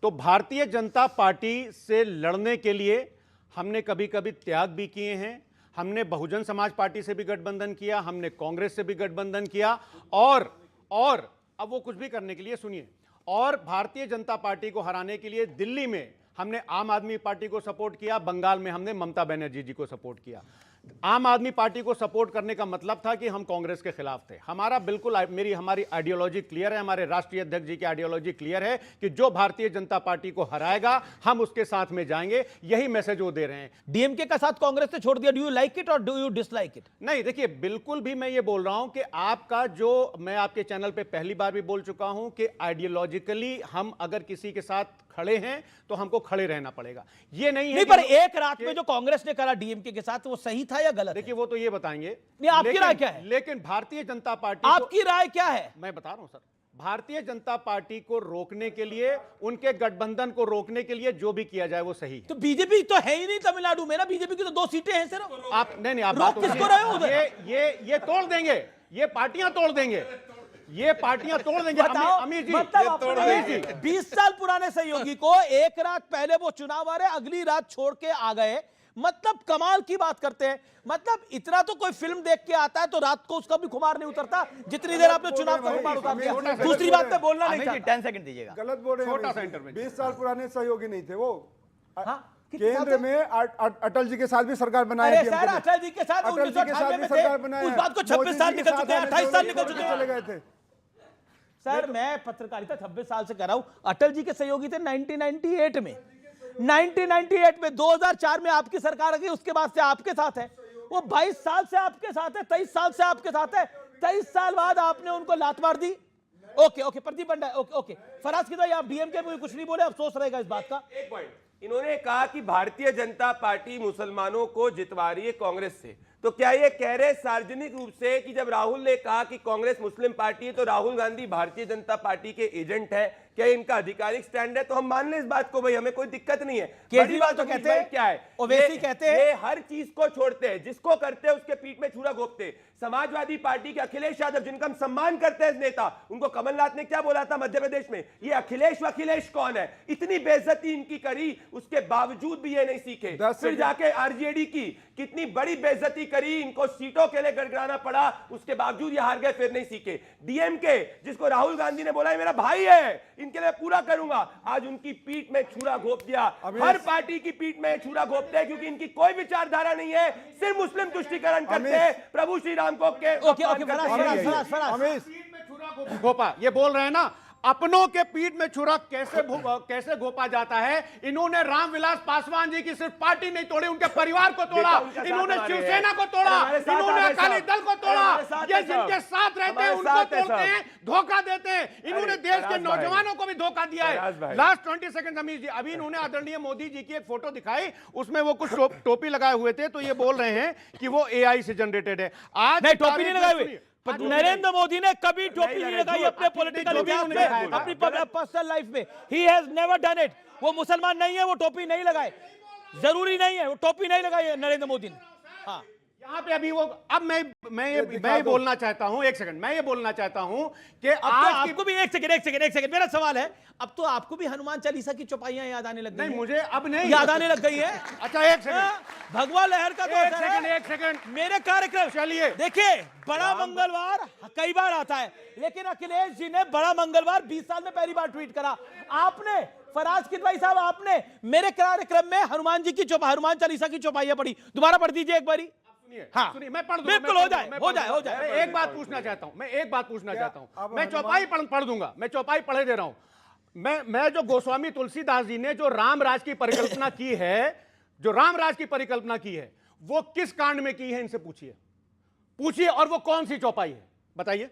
तो भारतीय जनता पार्टी से लड़ने के लिए हमने कभी कभी त्याग भी किए हैं। हमने बहुजन समाज पार्टी से भी गठबंधन किया, हमने कांग्रेस से भी गठबंधन किया, और अब वो कुछ भी करने के लिए सुनिए, और भारतीय जनता पार्टी को हराने के लिए दिल्ली में हमने आम आदमी पार्टी को सपोर्ट किया, बंगाल में हमने ममता बनर्जी जी को सपोर्ट किया। आम आदमी पार्टी को सपोर्ट करने का मतलब था कि हम कांग्रेस के खिलाफ थे। हमारा बिल्कुल हमारी आइडियोलॉजी क्लियर है, हमारे राष्ट्रीय अध्यक्ष जी की आइडियोलॉजी क्लियर है कि जो भारतीय जनता पार्टी को हराएगा हम उसके साथ में जाएंगे, यही मैसेज वो दे रहे हैं। डीएमके का साथ कांग्रेस ने छोड़ दिया, डू यू लाइक इट और डू यू डिसलाइक इट? नहीं, देखिए, बिल्कुल भी मैं ये बोल रहा हूं कि आपका जो, मैं आपके चैनल पे पहली बार भी बोल चुका हूं कि आइडियोलॉजिकली हम अगर किसी के साथ खड़े हैं तो हमको खड़े रहना पड़ेगा। ये नहीं है पर एक रात में जो कांग्रेस ने करा डीएमके के साथ वो सही था या गलत? देखिए, वो तो ये बताएंगे। नहीं, आपकी राय क्या है? लेकिन भारतीय जनता पार्टी, आपकी राय क्या है? मैं बता रहा हूं सर, भारतीय जनता पार्टी को रोकने के लिए, उनके गठबंधन को रोकने के लिए जो भी किया जाए वो सही है। तो बीजेपी तो है ही नहीं तमिलनाडु में ना, बीजेपी की तो 2 सीटें हैं सिर्फ। आप नहीं, आप रोक किसको रहे हो उधर? ये तोड़ देंगे, ये पार्टियां तोड़ देंगे, ये पार्टियां तोड़ देंगे। अमीर जी, मतलब 20 साल पुराने सहयोगी को एक रात पहले वो चुनाव आ रहे, अगली रात छोड़ के आ गए, मतलब कमाल की बात करते हैं। मतलब इतना तो कोई फिल्म देख के आता है तो रात को उसका भी खुमार नहीं उतरता जितनी देर आपने चुनाव का खुमार उतार दिया। दूसरी बात पे बोलना नहीं चाहिए। 10 सेकंड दीजिएगा। गलत बोल रहे हैं। छोटा सा इंटरवेंशन। 20 साल पुराने सहयोगी नहीं थे वो। हाँ, केंद्र में अटल जी के साथ भी सरकार बनाई। अरे सर, अटल जी के साथ 1998 में थे, उस बात को 26 साल निकल चुके हैं, 28 साल निकल चुके हैं। चले गए थे सर, मैं पत्रकारिता 26 साल से कर रहा हूं। अटल जी के सहयोगी थे 1998 में, 1998 में, 2004 में आपकी सरकार आ गई, उसके बाद से आपके साथ है। वो 22 साल से आपके साथ है, 23 साल से आपके साथ है, 23 साल बाद आपने उनको लात मार दी। Okay, Pradeep Bhandari, okay. फराज की आप डीएमके में कुछ नहीं बोले, अफसोस रहेगा इस बात का। एक पॉइंट, इन्होंने कहा कि भारतीय जनता पार्टी मुसलमानों को जितवा रही है कांग्रेस से। तो क्या ये कह रहे सार्वजनिक रूप से कि जब राहुल ने कहा कि कांग्रेस मुस्लिम पार्टी है तो राहुल गांधी भारतीय जनता पार्टी के एजेंट है? क्या इनका आधिकारिक स्टैंड है? तो हम मान लें इस बात को, भाई हमें कोई दिक्कत नहीं है। केजरीवाल तो कहते हैं, क्या है, ओवैसी कहते हैं, ये हर चीज को छोड़ते हैं, जिसको करते हैं उसके पीठ में छुरा घोंपते। समाजवादी पार्टी के अखिलेश यादव, जिनका हम सम्मान करते हैं नेता, उनको कमलनाथ ने क्या बोला था मध्य प्रदेश में, ये अखिलेश कौन है? इतनी बेइज्जती इनकी करी, उसके बावजूद भी ये नहीं सीखे। फिर जाके आरजेडी की कितनी बड़ी बेइज्जती करी, इनको सीटों के लिए गड़गड़ाना पड़ा, उसके बावजूद ये हार गए, फिर नहीं सीखे। डीएमके, जिसको राहुल गांधी ने बोला मेरा भाई है, इनके लिए पूरा करूंगा, आज उनकी पीठ में छुरा घोंप दिया। हर पार्टी की पीठ में छुरा घोंपते हैं क्योंकि इनकी कोई विचारधारा नहीं है, सिर्फ मुस्लिम तुष्टीकरण करते हैं, प्रभु श्री राम को घोपा। ये बोल रहे हैं ना, अपनों के पीठ में छुरा कैसे घोपा जाता है। इन्होंने रामविलास पासवान जी की सिर्फ पार्टी नहीं तोड़ी, उनके परिवार को तोड़ा, इन्होंने शिवसेना को तोड़ा, इन्होंने अकाली दल को तोड़ा। ये जिनके साथ रहते हैं उनको तोड़ते हैं, धोखा देते हैं। इन्होंने देश के नौजवानों को भी धोखा दिया है। लास्ट 20 सेकंड अमीर जी, अभी इन्होंने आदरणीय मोदी जी की एक फोटो दिखाई, उसमें वो कुछ टोपी लगाए हुए थे, तो ये बोल रहे हैं कि वो AI से जनरेटेड है। आज नहीं, टोपी नहीं लगाए हुए। नरेंद्र मोदी ने कभी टोपी नहीं लगाई अपने पॉलिटिकल इतिहास में, अपनी पर्सनल लाइफ में। He has never done it. वो मुसलमान नहीं है, वो टोपी नहीं लगाए, जरूरी नहीं है, वो टोपी नहीं लगाई है नरेंद्र मोदी ने। हाँ, यहाँ पे अभी वो, अब मैं ये बोलना चाहता हूँ, एक सेकंड, मैं ये बोलना चाहता हूँ कि आज आपको भी एक सेकंड मेरा सवाल है, अब तो आपको भी हनुमान चालीसा की चौपाइयां याद आने लग गई। नहीं, मुझे अब नहीं याद आने लग गई है। अच्छा, एक सेकंड, भगवा लहर का तो एक सेकंड मेरे कार्यक्रम, चलिए देखिए, बड़ा मंगलवार कई बार आता है, लेकिन अखिलेश जी ने बड़ा मंगलवार 20 साल में पहली बार ट्वीट करा। आपने, फराज किदवाई साहब, आपने मेरे कार्यक्रम में हनुमान चालीसा की चौपाइयां पढ़ी, दोबारा पढ़ दीजिए एक बारी। हाँ, सुनिए, मैं पढ़ दूंगा, बिल्कुल, हो जाए। एक बात पूछना चाहता हूं, मैं चौपाई पढ़ दूंगा, मैं चौपाई पढ़े दे रहा हूं। मैं जो गोस्वामी तुलसीदास जी ने जो रामराज की परिकल्पना की है, वो किस कांड में की है, इनसे पूछिए, और वो कौन सी चौपाई है, बताइए।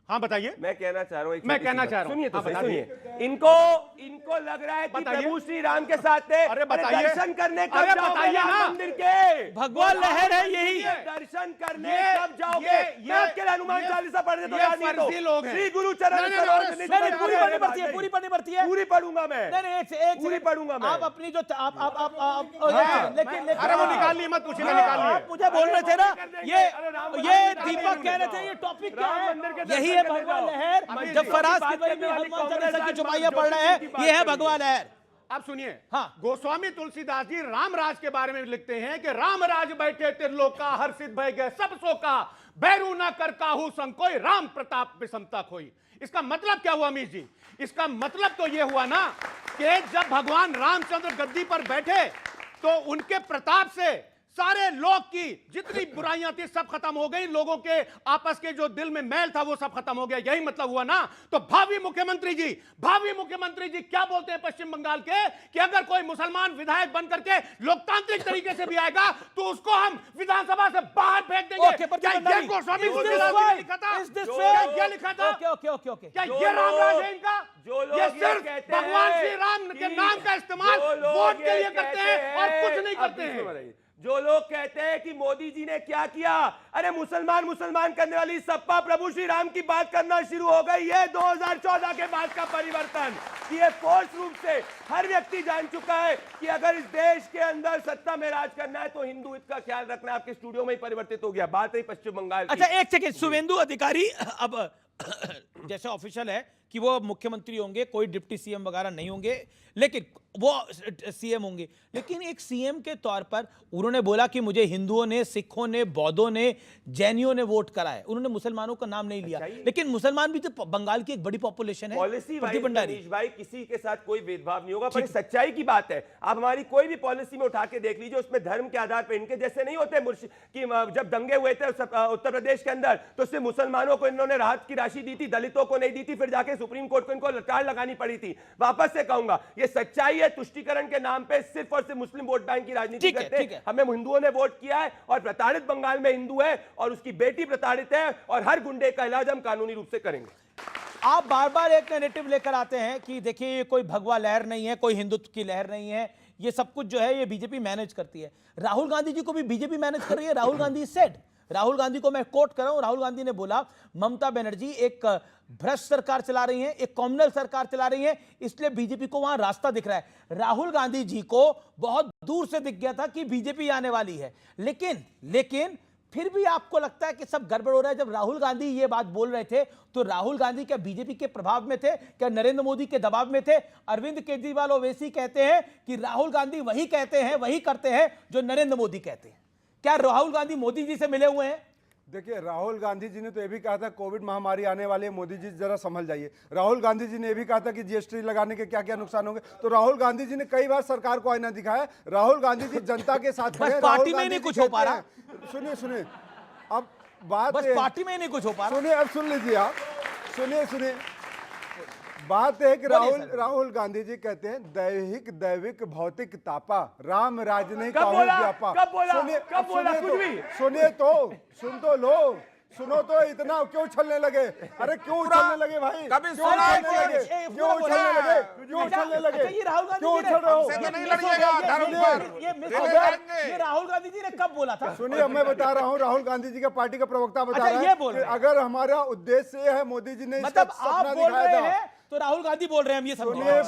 हाँ, बताइए। मैं कहना चाह रहा हूँ, सुनिए तो सही, सुनिए। इनको लग रहा है कि प्रभु श्री राम के साथ थे। अरे बताइए, दर्शन करने कब बताइए जाओगे ना, मंदिर के? भगवान लहर है, यही दर्शन करने कब जाओगे? ये हनुमान चालीसा पढ़ने तो याद नहीं, फर्जी लोग हैं। श्री गुरु चरण पूरी पढ़नी पड़ती है, पूरी पढ़ूंगा मैं, नहीं, पूरी पढ़ूंगा मैं। आप अपनी जो लेकिन अरे वो निकाल ली मत, पूछिए, निकाल ली। आप मुझे बोल रहे थे ना, ये दीपक कह रहे थे, ये टॉपिक क्या है, यही है भगवान लहर। जब फराज किदवाई में हनुमान चालीसा की चौपाइयां पढ़ रहे हैं, ये है भगवान लहर। आप सुनिए, हाँ, गोस्वामी तुलसीदास जी रामराज के बारे में लिखते हैं कि रामराज बैठे त्रिलोका, हर्षित भय गए सब शोका, भैरू ना कर काहू संग कोई, राम प्रताप विषमता खोई। इसका मतलब क्या हुआ अमीर जी? इसका मतलब तो यह हुआ ना कि जब भगवान रामचंद्र गद्दी पर बैठे तो उनके प्रताप से सारे लोग की जितनी बुराइयां थी सब खत्म हो गई, लोगों के आपस के जो दिल में मैल था वो सब खत्म हो गया। यही मतलब हुआ ना। तो भावी मुख्यमंत्री जी क्या बोलते हैं पश्चिम बंगाल के कि अगर कोई मुसलमान विधायक बन करके लोकतांत्रिक तरीके से भी आएगा तो उसको हम विधानसभा से बाहर फेंक देंगे। क्या ये गोस्वामी तुलसीदास ने लिखा था? क्या लिखा था? क्या ये रामराज है इनका? ये सिर्फ भगवान श्री राम के नाम का इस्तेमाल वोट के लिए करते हैं और कुछ नहीं करते हैं। जो लोग कहते हैं कि मोदी जी ने क्या किया, अरे मुसलमान करने वाली सपा प्रभु श्री राम की बात करना शुरू हो गई है 2014 के बाद का परिवर्तन। कि ये फोर्स रूप से हर व्यक्ति जान चुका है कि अगर इस देश के अंदर सत्ता में राज करना है तो हिंदू हित का ख्याल रखना। आपके स्टूडियो में ही परिवर्तित हो गया। बात रही पश्चिम बंगाल की। अच्छा, एक सेकेंड, शुभेंदु अधिकारी अब जैसे ऑफिशियल है कि वो मुख्यमंत्री होंगे, कोई डिप्टी सीएम वगैरह नहीं होंगे, लेकिन वो सीएम होंगे। लेकिन एक सीएम के तौर पर उन्होंने बोला कि मुझे हिंदुओं ने, सिखों ने, बौद्धों ने, जैनियों ने वोट करा है। उन्होंने मुसलमानों का नाम नहीं लिया, लेकिन मुसलमान भी तो बंगाल की एक बड़ी पॉपुलेशन है। पॉलिसी मनीष भाई, किसी के साथ कोई भेदभाव नहीं होगा, पर सच्चाई की बात है। आप हमारी कोई भी पॉलिसी में उठा के देख लीजिए, उसमें धर्म के आधार पर इनके जैसे नहीं होते। कि जब दंगे हुए थे उत्तर प्रदेश के अंदर तो सिर्फ मुसलमानों को इन्होंने राहत की राशि दी थी, दलितों को नहीं दी थी। फिर जाके सुप्रीम कोर्ट को इनको लताड़ लगानी पड़ी थी। वापस से कहूंगा, ये सच्चाई है। तुष्टीकरण के नाम पे सिर्फ और सिर्फ मुस्लिम वोट बैंक की राजनीति करते हैं। हमें हिंदुओं ने वोट किया है और प्रताड़ित बंगाल में हिंदू है और उसकी बेटी प्रताड़ित है और हर गुंडे का इलाज हम कानूनी रूप से करेंगे। आप बार बार एक नैरेटिव लेकर आते हैं कि देखिए ये कोई भगवा लहर नहीं है, कोई हिंदुत्व की लहर नहीं है, ये सब कुछ जो है ये बीजेपी मैनेज करती है। राहुल गांधी जी को भी बीजेपी मैनेज कर रही है। राहुल गांधी सेड, राहुल गांधी को मैं कोट कर रहा हूं, राहुल गांधी ने बोला ममता बनर्जी एक भ्रष्ट सरकार चला रही हैं, एक कॉम्युनल सरकार चला रही हैं, इसलिए बीजेपी को वहां रास्ता दिख रहा है। राहुल गांधी जी को बहुत दूर से दिख गया था कि बीजेपी आने वाली है, लेकिन फिर भी आपको लगता है कि सब गड़बड़ हो रहा है। जब राहुल गांधी ये बात बोल रहे थे तो राहुल गांधी क्या बीजेपी के प्रभाव में थे, क्या नरेंद्र मोदी के दबाव में थे? अरविंद केजरीवाल ओवैसी कहते हैं कि राहुल गांधी वही कहते हैं, वही करते हैं जो नरेंद्र मोदी कहते हैं। क्या राहुल गांधी मोदी जी से मिले हुए हैं? देखिए, राहुल गांधी जी ने तो ये भी कहा था कोविड महामारी आने वाली है, मोदी जी जरा संभल जाइए। राहुल गांधी जी ने ये भी कहा था कि जीएसटी लगाने के क्या क्या नुकसान होंगे। तो राहुल गांधी जी ने कई बार सरकार को आईना दिखाया। राहुल गांधी जी जनता के साथ खड़े हैं। पार्टी में नहीं कुछ हो पा रहा। सुनिए, अब बात बस पार्टी में नहीं कुछ हो पा रहा। सुनिए, अब सुन लीजिए आप, सुनिए। बात है कि राहुल गांधी जी कहते हैं दैविक भौतिक तापा, राम राज नहीं काहू व्यापा। सुनिए तो सुन तो लो, सुनो तो। इतना क्यों उछलने लगे? अरे क्यों उछलने लगे भाई? कभी क्यों उछलने लगे? क्यों उछलने लगे? ये राहुल गांधी क्यों उछल रहे हो? ये राहुल गांधी जी ने कब बोला था? सुनिए, मैं बता रहा हूँ, राहुल गांधी जी का पार्टी का प्रवक्ता बता रहा है कि अगर हमारा उद्देश्य है, मोदी जी ने मतलब आप बोल रहे हैं तो राहुल गांधी बोल रहे हैं, हम ये सुनिए।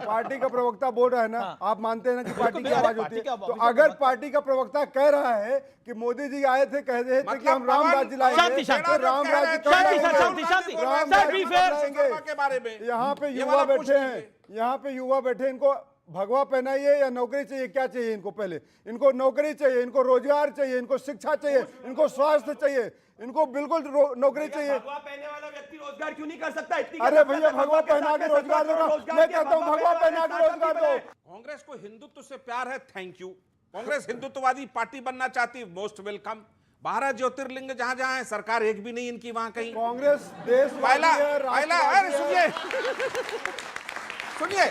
पार्टी का प्रवक्ता बोल रहा है ना, आप मानते हैं ना कि पार्टी की आवाज होती है। तो अगर पार्टी का प्रवक्ता कह रहा है कि मोदी जी आए थे, कह रहे थे कि हम राम राज्य लाएंगे, राम राज्य यहाँ पे युवा बैठे हैं, यहाँ पे युवा बैठे, इनको भगवा पहनाइए या नौकरी चाहिए? क्या चाहिए इनको? पहले इनको नौकरी चाहिए, इनको रोजगार चाहिए, इनको शिक्षा चाहिए, इनको स्वास्थ्य चाहिए, इनको बिल्कुल नौकरी चाहिए। भगवा पहनने वाला व्यक्ति रोजगार क्यों नहीं कर सकता? अरे भैया, भगवा पहना के रोजगार दो। मैं कहता हूँ भगवा पहना के रोजगार दो। कांग्रेस को हिंदुत्व से प्यार है, थैंक यू। कांग्रेस हिंदुत्ववादी पार्टी बनना चाहती है, मोस्ट वेलकम। 12 ज्योतिर्लिंग जहां जहां है, सरकार एक भी नहीं इनकी वहां कहीं। कांग्रेस देश सुनिए,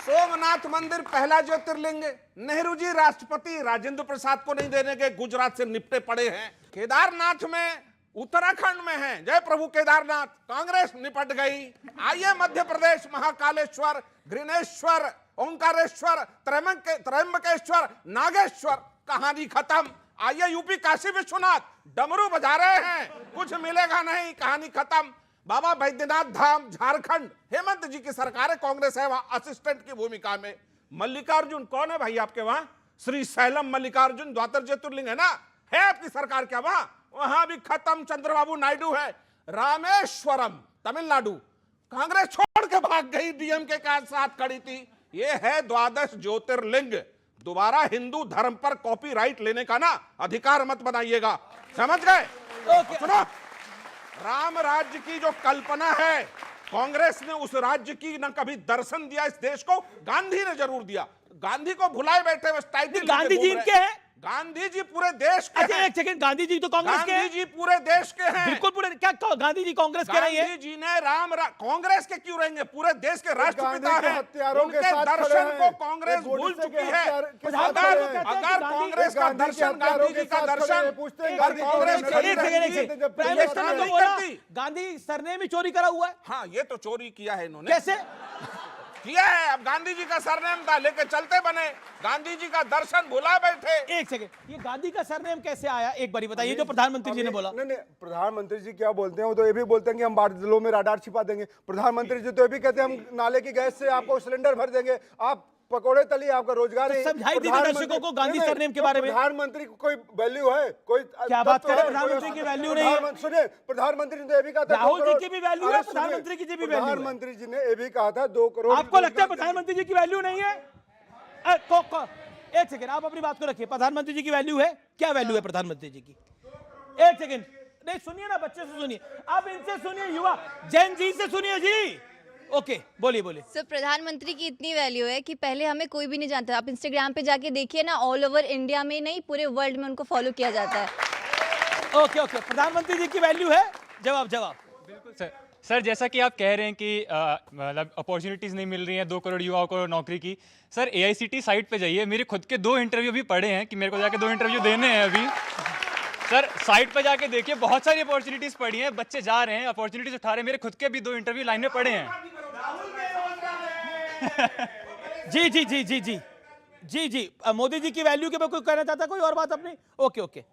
सोमनाथ मंदिर पहला ज्योतिर्लिंग, नेहरू जी राष्ट्रपति राजेंद्र प्रसाद को नहीं देने के, गुजरात से निपटे पड़े हैं। केदारनाथ में, उत्तराखंड में है, जय प्रभु केदारनाथ, कांग्रेस निपट गई। आइए मध्य प्रदेश, महाकालेश्वर, घृणेश्वर, ओंकारेश्वर, त्रयंबकेश्वर, नागेश्वर, कहानी खत्म। आइए यूपी, काशी विश्वनाथ, डमरू बजा रहे हैं, कुछ मिलेगा नहीं, कहानी खत्म। बाबा बैद्यनाथ धाम, झारखंड, हेमंत जी की सरकार है, कांग्रेस है वहां असिस्टेंट की भूमिका में। मल्लिकार्जुन कौन है भाई आपके वहां? श्री सैलम मल्लिकार्जुन, द्वादश ज्योतिर्लिंग है ना, है आपकी सरकार क्या वहां? वहां भी खत्म। चंद्रबाबू नायडू है। रामेश्वरम, तमिलनाडु, कांग्रेस छोड़ के भाग गई, डीएमके के साथ खड़ी थी। ये है द्वादश ज्योतिर्लिंग। दोबारा हिंदू धर्म पर कॉपीराइट लेने का ना अधिकार मत बनाइएगा, समझ गए? सुनो, राम राज्य की जो कल्पना है, कांग्रेस ने उस राज्य की न कभी दर्शन दिया इस देश को। गांधी ने जरूर दिया, गांधी को भुलाए बैठे, बस टाइटल। गांधी जी इनके हैं, गांधी जी पूरे देश के अच्छा हैं। एक सेकंड, गांधी जी तो कांग्रेस के गांधी हैं। जी पूरे देश के हैं। बिल्कुल पूरे, क्या गांधी जी कांग्रेस के नहीं है? गांधी जी ने कांग्रेस के क्यों रहेंगे? पूरे देश के राष्ट्रपिता गांधी के हैं। हत्यारों के उनके साथ खड़े दर्शन हैं। को कांग्रेस एक गोडसे भूल के चुकी है। हत्यारे के साथ खड़े हैं। अगर कांग्रेस का गांधी के दर्शन, हत्यारों गांधी के जी का साथ खड़े दर्शन, हैं। पूछते हैं एक गांधी कांग्रेस कौन खड़ी है? रहती। प्राइम ये मिनिस्टर ने नहीं तो बोला करती। गांधी सरनेम ही चोरी करा हुआ है। हाँ, ये तो चोरी किया है इन्होंने। कैसे? किया है। अब गांधी जी का सरनेम था, लेके चलते बने। गांधी जी का दर्शन भुला बैठे। एक सेकंड, ये गांधी का सरनेम कैसे आया, एक बारी बताइए, जो प्रधानमंत्री जी ने बोला। नहीं, प्रधानमंत्री जी क्या बोलते हैं, वो तो ये भी बोलते हैं कि हम बादलों में राडार छिपा देंगे। प्रधानमंत्री जी तो ये भी कहते हैं हम नाले की गैस से आपको सिलेंडर भर देंगे, आप पकोड़े तलिए, आपका रोजगार है। समझाई दीजिए दर्शकों को गांधी सरनेम के बारे में। प्रधानमंत्री को कोई वैल्यू है? कोई क्या बात करें, प्रधानमंत्री की वैल्यू नहीं है। सुनिए, प्रधानमंत्री ने ये भी कहा था राहुल जी की भी वैल्यू है, प्रधानमंत्री की भी वैल्यू है। प्रधानमंत्री जी ने ये भी कहा था 2 करोड़। आपको लगता है प्रधानमंत्री जी की वैल्यू नहीं है? एक सेकंड, आप अपनी बात को रखिए। प्रधानमंत्री जी की वैल्यू है? क्या वैल्यू है प्रधानमंत्री जी की? एक सेकंड, नहीं सुनिए ना, बच्चे से सुनिए, आप इनसे सुनिए, युवा जैन जी से सुनिए जी। ओके, बोलिए बोलिए। सर, प्रधानमंत्री की इतनी वैल्यू है कि पहले हमें कोई भी नहीं जानता। आप इंस्टाग्राम पे जाके देखिए ना, ऑल ओवर इंडिया में नहीं, पूरे वर्ल्ड में उनको फॉलो किया जाता है। ओके ओके, प्रधानमंत्री जी की वैल्यू है? जवाब बिल्कुल सर। सर, जैसा कि आप कह रहे हैं कि मतलब अपॉर्चुनिटीज़ नहीं मिल रही हैं 2 करोड़ युवाओं को नौकरी की। सर, AICT साइट पे जाइए, मेरे खुद के 2 इंटरव्यू भी पड़े हैं कि मेरे को जाके 2 इंटरव्यू देने हैं अभी। सर, साइट पे जाके देखिए, बहुत सारी अपॉर्चुनिटीज़ पड़ी हैं, बच्चे जा रहे हैं, अपॉर्चुनिटीज़ उठा रहे हैं। मेरे खुद के भी 2 इंटरव्यू लाइन में पड़े हैं। जी जी जी जी जी जी जी, मोदी जी की वैल्यू के मैं कोई कहना चाहता, कोई और बात अपनी? ओके ओके,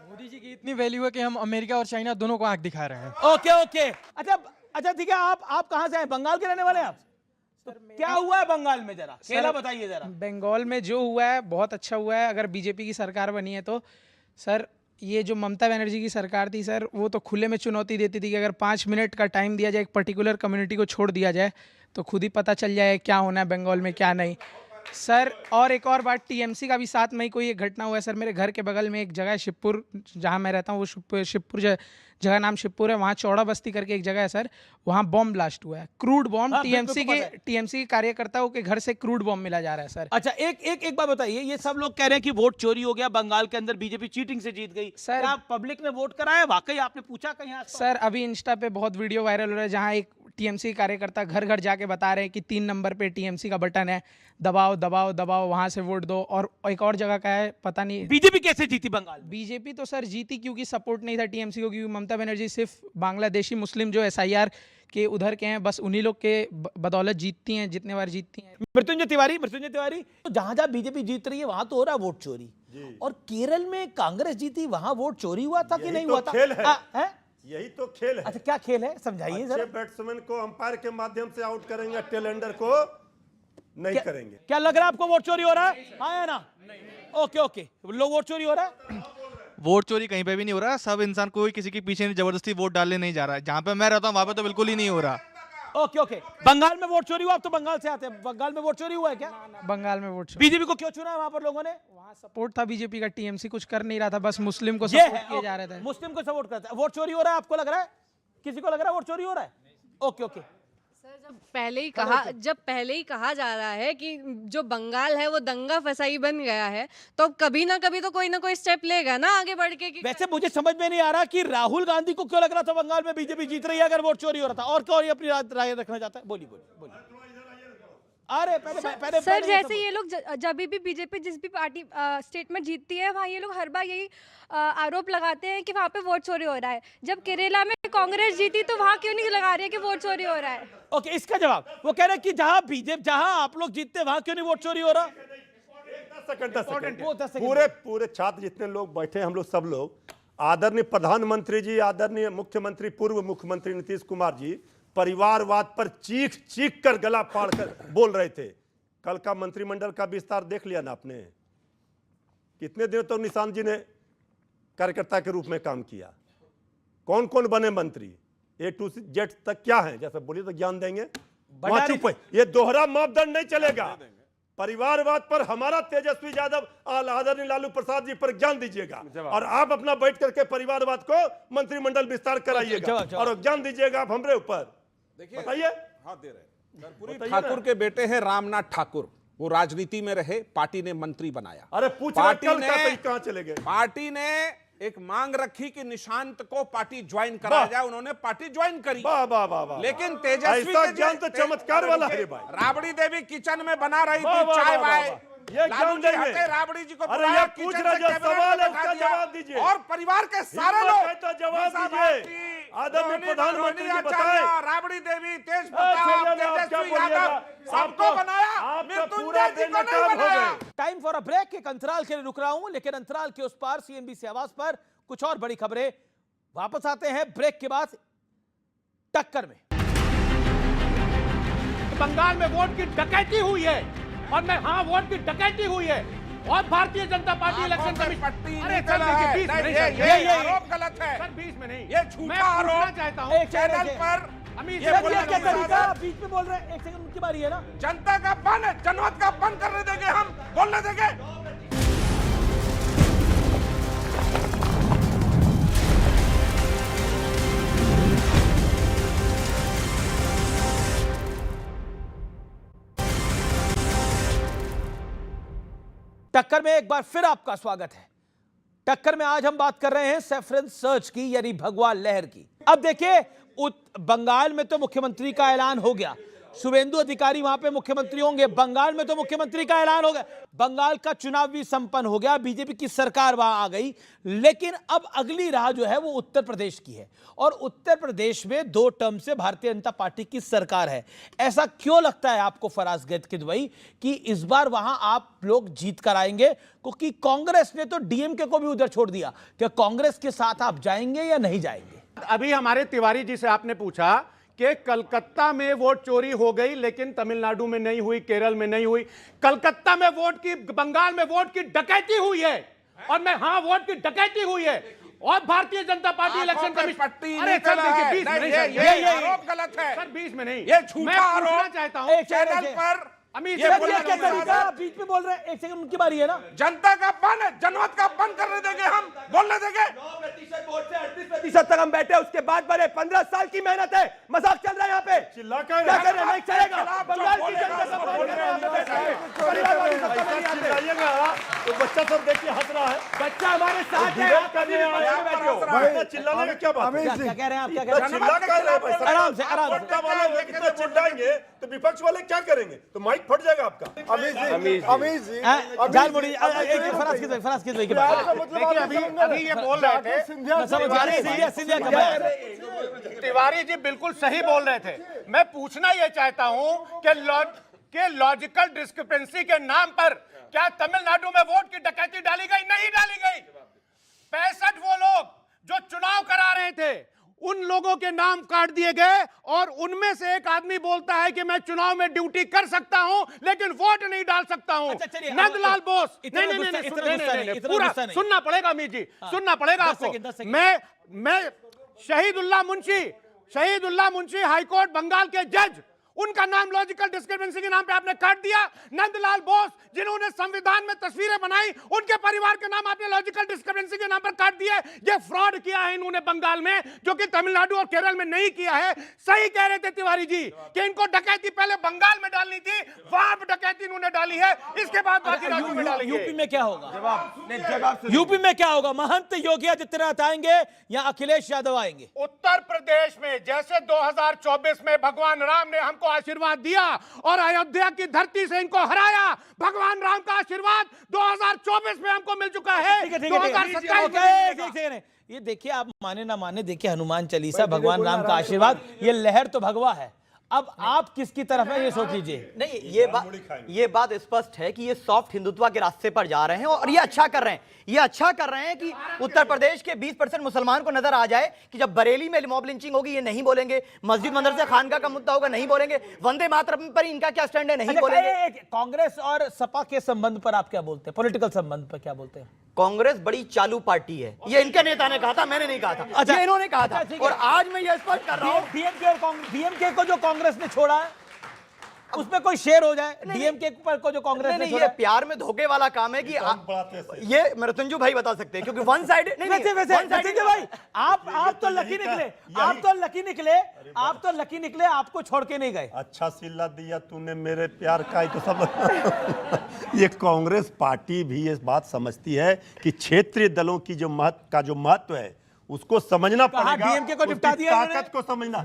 मोदी जी की इतनी वैल्यू है कि हम अमेरिका और चाइना दोनों को आंख दिखा रहे हैं। ओके ओके, अच्छा ठीक है, आप कहाँ से हैं? बंगाल के रहने वाले हैं आप? तो क्या हुआ है बंगाल में, जरा खेला बताइए जरा। बंगाल में जो हुआ है बहुत अच्छा हुआ है। अगर बीजेपी की सरकार बनी है तो सर, ये जो ममता बनर्जी की सरकार थी सर, वो तो खुले में चुनौती देती थी कि अगर 5 मिनट का टाइम दिया जाए, एक पर्टिकुलर कम्युनिटी को छोड़ दिया जाए, तो खुद ही पता चल जाए क्या होना है बंगाल में क्या नहीं सर। और एक और बात, TMC का भी साथ में ही कोई एक घटना हुआ है सर। मेरे घर के बगल में एक जगह है शिवपुर, जहाँ मैं रहता हूँ, वो शिवपुर जगह नाम शिवपुर है, वहाँ चौड़ा बस्ती करके एक जगह है सर, वहाँ बॉम्ब ब्लास्ट हुआ है, क्रूड बॉम्ब। TMC के कार्यकर्ताओं के घर से क्रूड बॉम्ब मिला जा रहा है सर। अच्छा, एक बात बताइए, ये सब लोग कह रहे हैं कि वोट चोरी हो गया बंगाल के अंदर, बीजेपी चीटिंग से जीत गई सर। क्या पब्लिक ने वोट कराया? वाकई आपने पूछा कहीं आसपास? सर, अभी इंस्टा पे बहुत वीडियो वायरल हो रहा है जहाँ एक TMC कार्यकर्ता घर घर जाके बता रहे हैं कि 3 नंबर पे TMC का बटन है, दबाओ दबाओ दबाओ, वहां से वोट दो। और एक और जगह का है, पता नहीं बीजेपी कैसे जीती बंगाल? बीजेपी तो सर जीती क्योंकि सपोर्ट नहीं था TMC को, क्योंकि ममता बनर्जी सिर्फ बांग्लादेशी मुस्लिम जो SIR के उधर के हैं, बस उन्हीं लोग के बदौलत जीतती हैं, जितने बार जीतती हैं। मृत्युंजय तिवारी, तो जहां जहां बीजेपी जीत रही है वहां तो हो रहा है वोट चोरी, और केरल में कांग्रेस जीती, वहां वोट चोरी हुआ था कि नहीं हुआ था? खेल है। यही तो खेल है। अच्छा, क्या खेल है, समझाइए जरा। बैट्समैन को अंपायर के माध्यम से आउट करेंगे, टेलेंडर को नहीं करेंगे। क्या लग रहा है आपको वोट चोरी हो रहा है? हाँ या ना? ओके ओके, लोग वोट चोरी हो रहा है? वोट चोरी कहीं पे भी नहीं हो रहा। सब इंसान कोई किसी के पीछे जबरदस्ती वोट डालने नहीं जा रहा है। जहाँ पे मैं रहता हूँ वहाँ पे तो बिल्कुल ही नहीं हो रहा। ओके ओके, बंगाल में वोट चोरी हुआ? आप तो बंगाल से आते हैं, बंगाल में वोट चोरी हुआ है क्या? बंगाल में वोट बीजेपी को क्यों चुना है वहां पर लोगों ने? वहाँ सपोर्ट था बीजेपी का, TMC कुछ कर नहीं रहा था, बस मुस्लिम को सपोर्ट किया जा रहा था। मुस्लिम को सपोर्ट करता है। वोट चोरी हो रहा है आपको लग रहा है? किसी को लग रहा है वोट चोरी हो रहा है? ओके ओके सर, जब पहले ही कहा जा रहा है कि जो बंगाल है वो दंगा फसाई बन गया है, तो अब कभी ना कभी तो कोई ना कोई स्टेप लेगा ना आगे बढ़ के। वैसे मुझे समझ में नहीं आ रहा कि राहुल गांधी को क्यों लग रहा था बंगाल में बीजेपी जीत रही है अगर वोट चोरी हो रहा था, और क्यों अपनी राय रखना चाहता है? बोलिए बोलिए बोलिए। अरे पहले सर, जैसे ये लोग जब भी बीजेपी जिस भी पार्टी स्टेट में जीतती है, वहाँ ये लोग हर बार यही आरोप लगाते हैं कि वहाँ पे वोट चोरी हो रहा है। जब केरला में कांग्रेस जीती तो वहाँ क्यों नहीं लगा रही है कि वोट चोरी हो रहा है? ओके, इसका जवाब वो कह रहे हैं कि जहाँ आप लोग जीतते वहाँ क्यों नहीं वोट चोरी हो रहा? 10 सेकंड। पूरे छात्र जितने लोग बैठे, हम लोग सब लोग, आदरणीय प्रधानमंत्री जी, आदरणीय मुख्यमंत्री, पूर्व मुख्यमंत्री नीतीश कुमार जी परिवारवाद पर चीख कर गला फाड़ कर बोल रहे थे। कल का मंत्रिमंडल का विस्तार देख लिया ना आपने? कितने दिनों तक निशांत जी ने कार्यकर्ता के रूप में काम किया? कौन कौन बने मंत्री, A to Z तक क्या है? जैसे बोलिए तो ज्ञान देंगे, वहां चुप है। ये दोहरा मापदंड नहीं चलेगा। परिवारवाद पर हमारा तेजस्वी यादव, आदरणीय लालू प्रसाद जी पर ज्ञान दीजिएगा, और आप अपना बैठ करके परिवारवाद को मंत्रिमंडल विस्तार कराइएगा, और ज्ञान दीजिएगा आप हमरे ऊपर। बताइए। ठाकुर के बेटे हैं रामनाथ ठाकुर, वो राजनीति में रहे, पार्टी ने मंत्री बनाया। अरे पूछ रहा कहाँ चले गए? पार्टी ने एक मांग रखी कि निशांत को पार्टी ज्वाइन कराया जाए, उन्होंने पार्टी ज्वाइन करी। वाह वाह वाह वाह। लेकिन तेजस्वी ऐसा ज्ञान तो चमत्कार वाला है भाई। राबड़ी देवी किचन में बना रही थी चाय वाय, ये ज्ञान देंगे। राबड़ी जी को अरे ये पूछ रहा जो सवाल है उसका जवाब दीजिए, और परिवार के सारे लोग तो जवाब दीजिए। आदरणीय प्रधानमंत्री जी बताएं, राबड़ी देवी, तेज प्रताप, तेजस्वी यादव सबको बनाया, मृत्युंजय जी को नहीं बनाया। Time for a break. एक अंतराल के लिए रुक रहा हूं, लेकिन अंतराल के उस पार सीएनबीसी आवाज पर कुछ और बड़ी खबरें। वापस आते हैं ब्रेक के बाद टक्कर में। बंगाल में वोट की डकैती हुई है, और मैं हाँ वोट की डकैती हुई है, और Bharatiya Janata party election commission. अरे सर देखिए 20 में नहीं, ये आरोप गलत है सर 20 में नहीं, ये झूठा आरोप चाहता हूँ चैनल पर। ये क्या तरीका, बीच में बोल रहे हैं? एक सेकंड, उनकी बारी है ना। जनता का पन, जनमत का पन करने देंगे, हम बोलने देंगे। टक्कर में एक बार फिर आपका स्वागत है। टक्कर में आज हम बात कर रहे हैं सैफरन सर्च की, यानी भगवा लहर की। अब देखिए, बंगाल में तो मुख्यमंत्री का ऐलान हो गया, शुभेंदु अधिकारी वहां पे मुख्यमंत्री होंगे। बंगाल में तो मुख्यमंत्री का ऐलान हो गया, बंगाल का चुनाव भी संपन्न हो गया, बीजेपी की सरकार वहां आ गई। लेकिन अब अगली राह जो है वो उत्तर प्रदेश की है, और उत्तर प्रदेश में 2 टर्म से भारतीय जनता पार्टी की सरकार है। ऐसा क्यों लगता है आपको फराज किदवई कि इस बार वहां आप लोग जीत कर आएंगे? क्योंकि कांग्रेस ने तो डीएमके को भी उधर छोड़ दिया। क्या कांग्रेस के साथ आप जाएंगे या नहीं जाएंगे? अभी हमारे तिवारी जी से आपने पूछा कि कलकत्ता में वोट चोरी हो गई, लेकिन तमिलनाडु में नहीं हुई, केरल में नहीं हुई। कलकत्ता में वोट की, बंगाल में वोट की डकैती हुई है, और मैं हाँ वोट की डकैती हुई है, और Bharatiya Janata party election commission. अरे सर देखिए 20 में नहीं, ये आरोप गलत है सर 20 में नहीं, ये झूठा आरोप चाहता हूँ चैनल पर। ये क्या तरीका, बीच में बोल रहे हैं? एक सेकंड, उनकी बारी है ना। जनता का पन, जनमत का पन करने देंगे, हम बोलने देंगे। 9% वोट से 38% तक हम बैठे, उसके बाद बने 15 साल की मेहनत है। मजाक चल रहा है यहाँ पे, चिल्ला क्या कर रहे हैं? नहीं चलेगा। बंगाल की जनता का चिल्लाइएगा तो बच्चा सब देखिए हंस रहा है। बच्चा हमारे साथ है, चिल्लाने में क्या बात है? क्या कह रहे हैं आप? क्या कह रहे चिल्ला कर रहे हैं? आराम से, आराम से। सत्ता वाले कितना चिल्लाएंगे तो विपक्ष वाले क्या करेंगे? तो माइक फट जाएगा आपका। अमीर जी जान मुड़ी एक फराज किदवई की बात। अभी ये बोल रहे थे, तिवारी जी बिल्कुल सही बोल रहे थे। मैं पूछना ये चाहता हूं कि लॉजिकल डिस्क्रिपेंसी के नाम पर क्या तमिलनाडु में वोट की डकैती डाली गई? नहीं डाली गई। 65 वो लोग जो चुनाव करा रहे थे, उन लोगों के नाम काट दिए गए, और उनमें से एक आदमी बोलता है कि मैं चुनाव में ड्यूटी कर सकता हूं लेकिन वोट नहीं डाल सकता हूं। नंदलाल बोस, नहीं, पूरा सुनना पड़ेगा अमीर जी, सुनना पड़ेगा आपको। मैं शहीदुल्लाह मुंशी हाईकोर्ट बंगाल के जज, उनका नाम लॉजिकल डिस्क्रिपेंसी के नाम पे आपने काट दिया। नंदलाल बोस जिन्होंने संविधान में तस्वीरें बनाई, उनके परिवार के नाम आपने लॉजिकल डिस्क्रिपेंसी के नाम पर काट दिया। ये फ्रॉड किया है इन्होंने बंगाल में, जो कि तमिलनाडु और केरल में नहीं किया है। सही कह रहे थे तिवारी जी कि इनको डकैती पहले बंगाल में डालनी थी, वहां पर डकैती इन्होंने डाली है, इसके बाद बाकी राज्यों में डालेंगे। यूपी में क्या होगा? यूपी में क्या होगा? महंत योगी आदित्यनाथ आएंगे या अखिलेश यादव आएंगे? उत्तर प्रदेश में जैसे 2024 में भगवान राम ने हमको आशीर्वाद दिया और अयोध्या की धरती से इनको हराया, भगवान राम का आशीर्वाद 2024 में हमको मिल चुका है। 2027 ये देखिए, आप माने ना माने, देखिए हनुमान चालीसा, भगवान राम का आशीर्वाद, ये लहर तो भगवा है। अब आप किसकी तरफ है ये सोच लीजिए। नहीं, ये बात स्पष्ट है कि ये सॉफ्ट हिंदुत्व के रास्ते पर जा रहे हैं, और ये अच्छा कर रहे हैं। ये अच्छा कर रहे हैं कि उत्तर प्रदेश के 20% मुसलमान को नजर आ जाए कि जब बरेली में मॉब लिंचिंग होगी ये नहीं बोलेंगे, मस्जिद मदरसा खानका का मुद्दा होगा नहीं बोलेंगे, वंदे मातरम पर इनका क्या स्टैंड है नहीं बोलेंगे। कांग्रेस और सपा के संबंध पर आप क्या बोलते हैं? पॉलिटिकल संबंध पर क्या बोलते हैं? कांग्रेस बड़ी चालू पार्टी है, ये इनके नेता ने कहा था, मैंने नहीं कहा था। अच्छा, ये इन्होंने कहा था, और आज मैं ये स्पष्ट कर रहा हूं डीएमके को जो कांग्रेस ने छोड़ा है, उसमें कोई शेयर हो जाए डीएमके पर को जो कांग्रेस ने ये छोड़ा। प्यार में धोखे वाला काम है कि ये मृत्युंजय भाई बता सकते हैं, क्योंकि वन साइड वैसे मृत्युंजय भाई आप तो लकी निकले, आप तो लकी निकले, आपको छोड़ के नहीं गए। अच्छा सिला दिया तूने मेरे प्यार का, तो सब ये कांग्रेस पार्टी भी ये बात समझती है कि क्षेत्रीय दलों की जो महत्व है उसको समझना पड़ेगा। डीएमके को निपटा दिया, ताकत को समझना।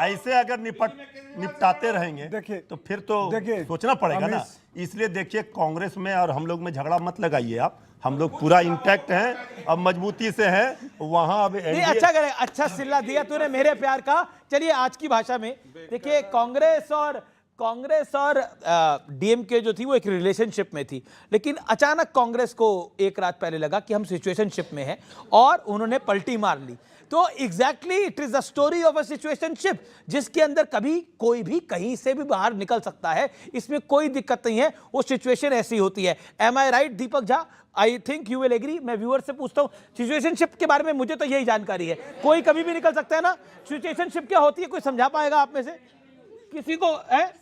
ऐसे अगर निपटाते रहेंगे तो फिर तो सोचना पड़ेगा ना। इसलिए देखिए कांग्रेस में और हम लोग में झगड़ा मत लगाइए आप, हम लोग पूरा इंटैक्ट हैं, अब मजबूती से हैं वहां। अब अच्छा करे, अच्छा सिला दिया तूने मेरे प्यार का। चलिए आज की भाषा में देखिए, कांग्रेस और डीएमके जो थी वो एक रिलेशनशिप में थी, लेकिन अचानक कांग्रेस को एक रात पहले लगा कि हम सिचुएशनशिप में हैं और उन्होंने पलटी मार ली। तो exactly it is the story of a situationship, जिसके अंदर कभी कोई भी कहीं से भी बाहर निकल सकता है, इसमें कोई दिक्कत नहीं है, वो सिचुएशन ऐसी होती है। Am I right Deepak Jha? I think you will agree. मैं व्यूअर से पूछता हूं, सिचुएशनशिप के बारे में मुझे तो यही जानकारी है, कोई कभी भी निकल सकता है ना। सिचुएशनशिप क्या होती है, कोई समझा पाएगा आप में से किसी को? है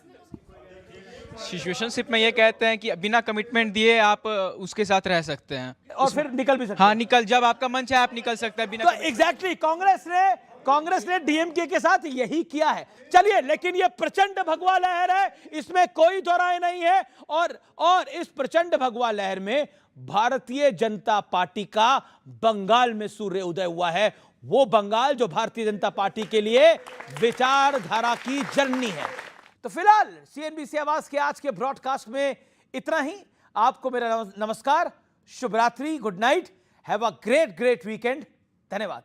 सिचुएशनशिप में ये कहते हैं कि बिना कमिटमेंट दिए आप उसके साथ रह सकते हैं और फिर निकल भी सकते हैं। हाँ, जब आपका मन चाहे आप निकल सकते हैं बिना। तो एग्जैक्टली कांग्रेस ने डीएमके के साथ यही किया है। चलिए, लेकिन ये प्रचंड भगवा लहर है, इसमें कोई दो राय नहीं है। और इस प्रचंड भगवा लहर में भारतीय जनता पार्टी का बंगाल में सूर्य उदय हुआ है, वो बंगाल जो भारतीय जनता पार्टी के लिए विचारधारा की जर्नी है। तो फिलहाल सीएनबीसी आवाज के आज के ब्रॉडकास्ट में इतना ही। आपको मेरा नमस्कार, शुभ रात्रि, good night, have a great weekend. धन्यवाद।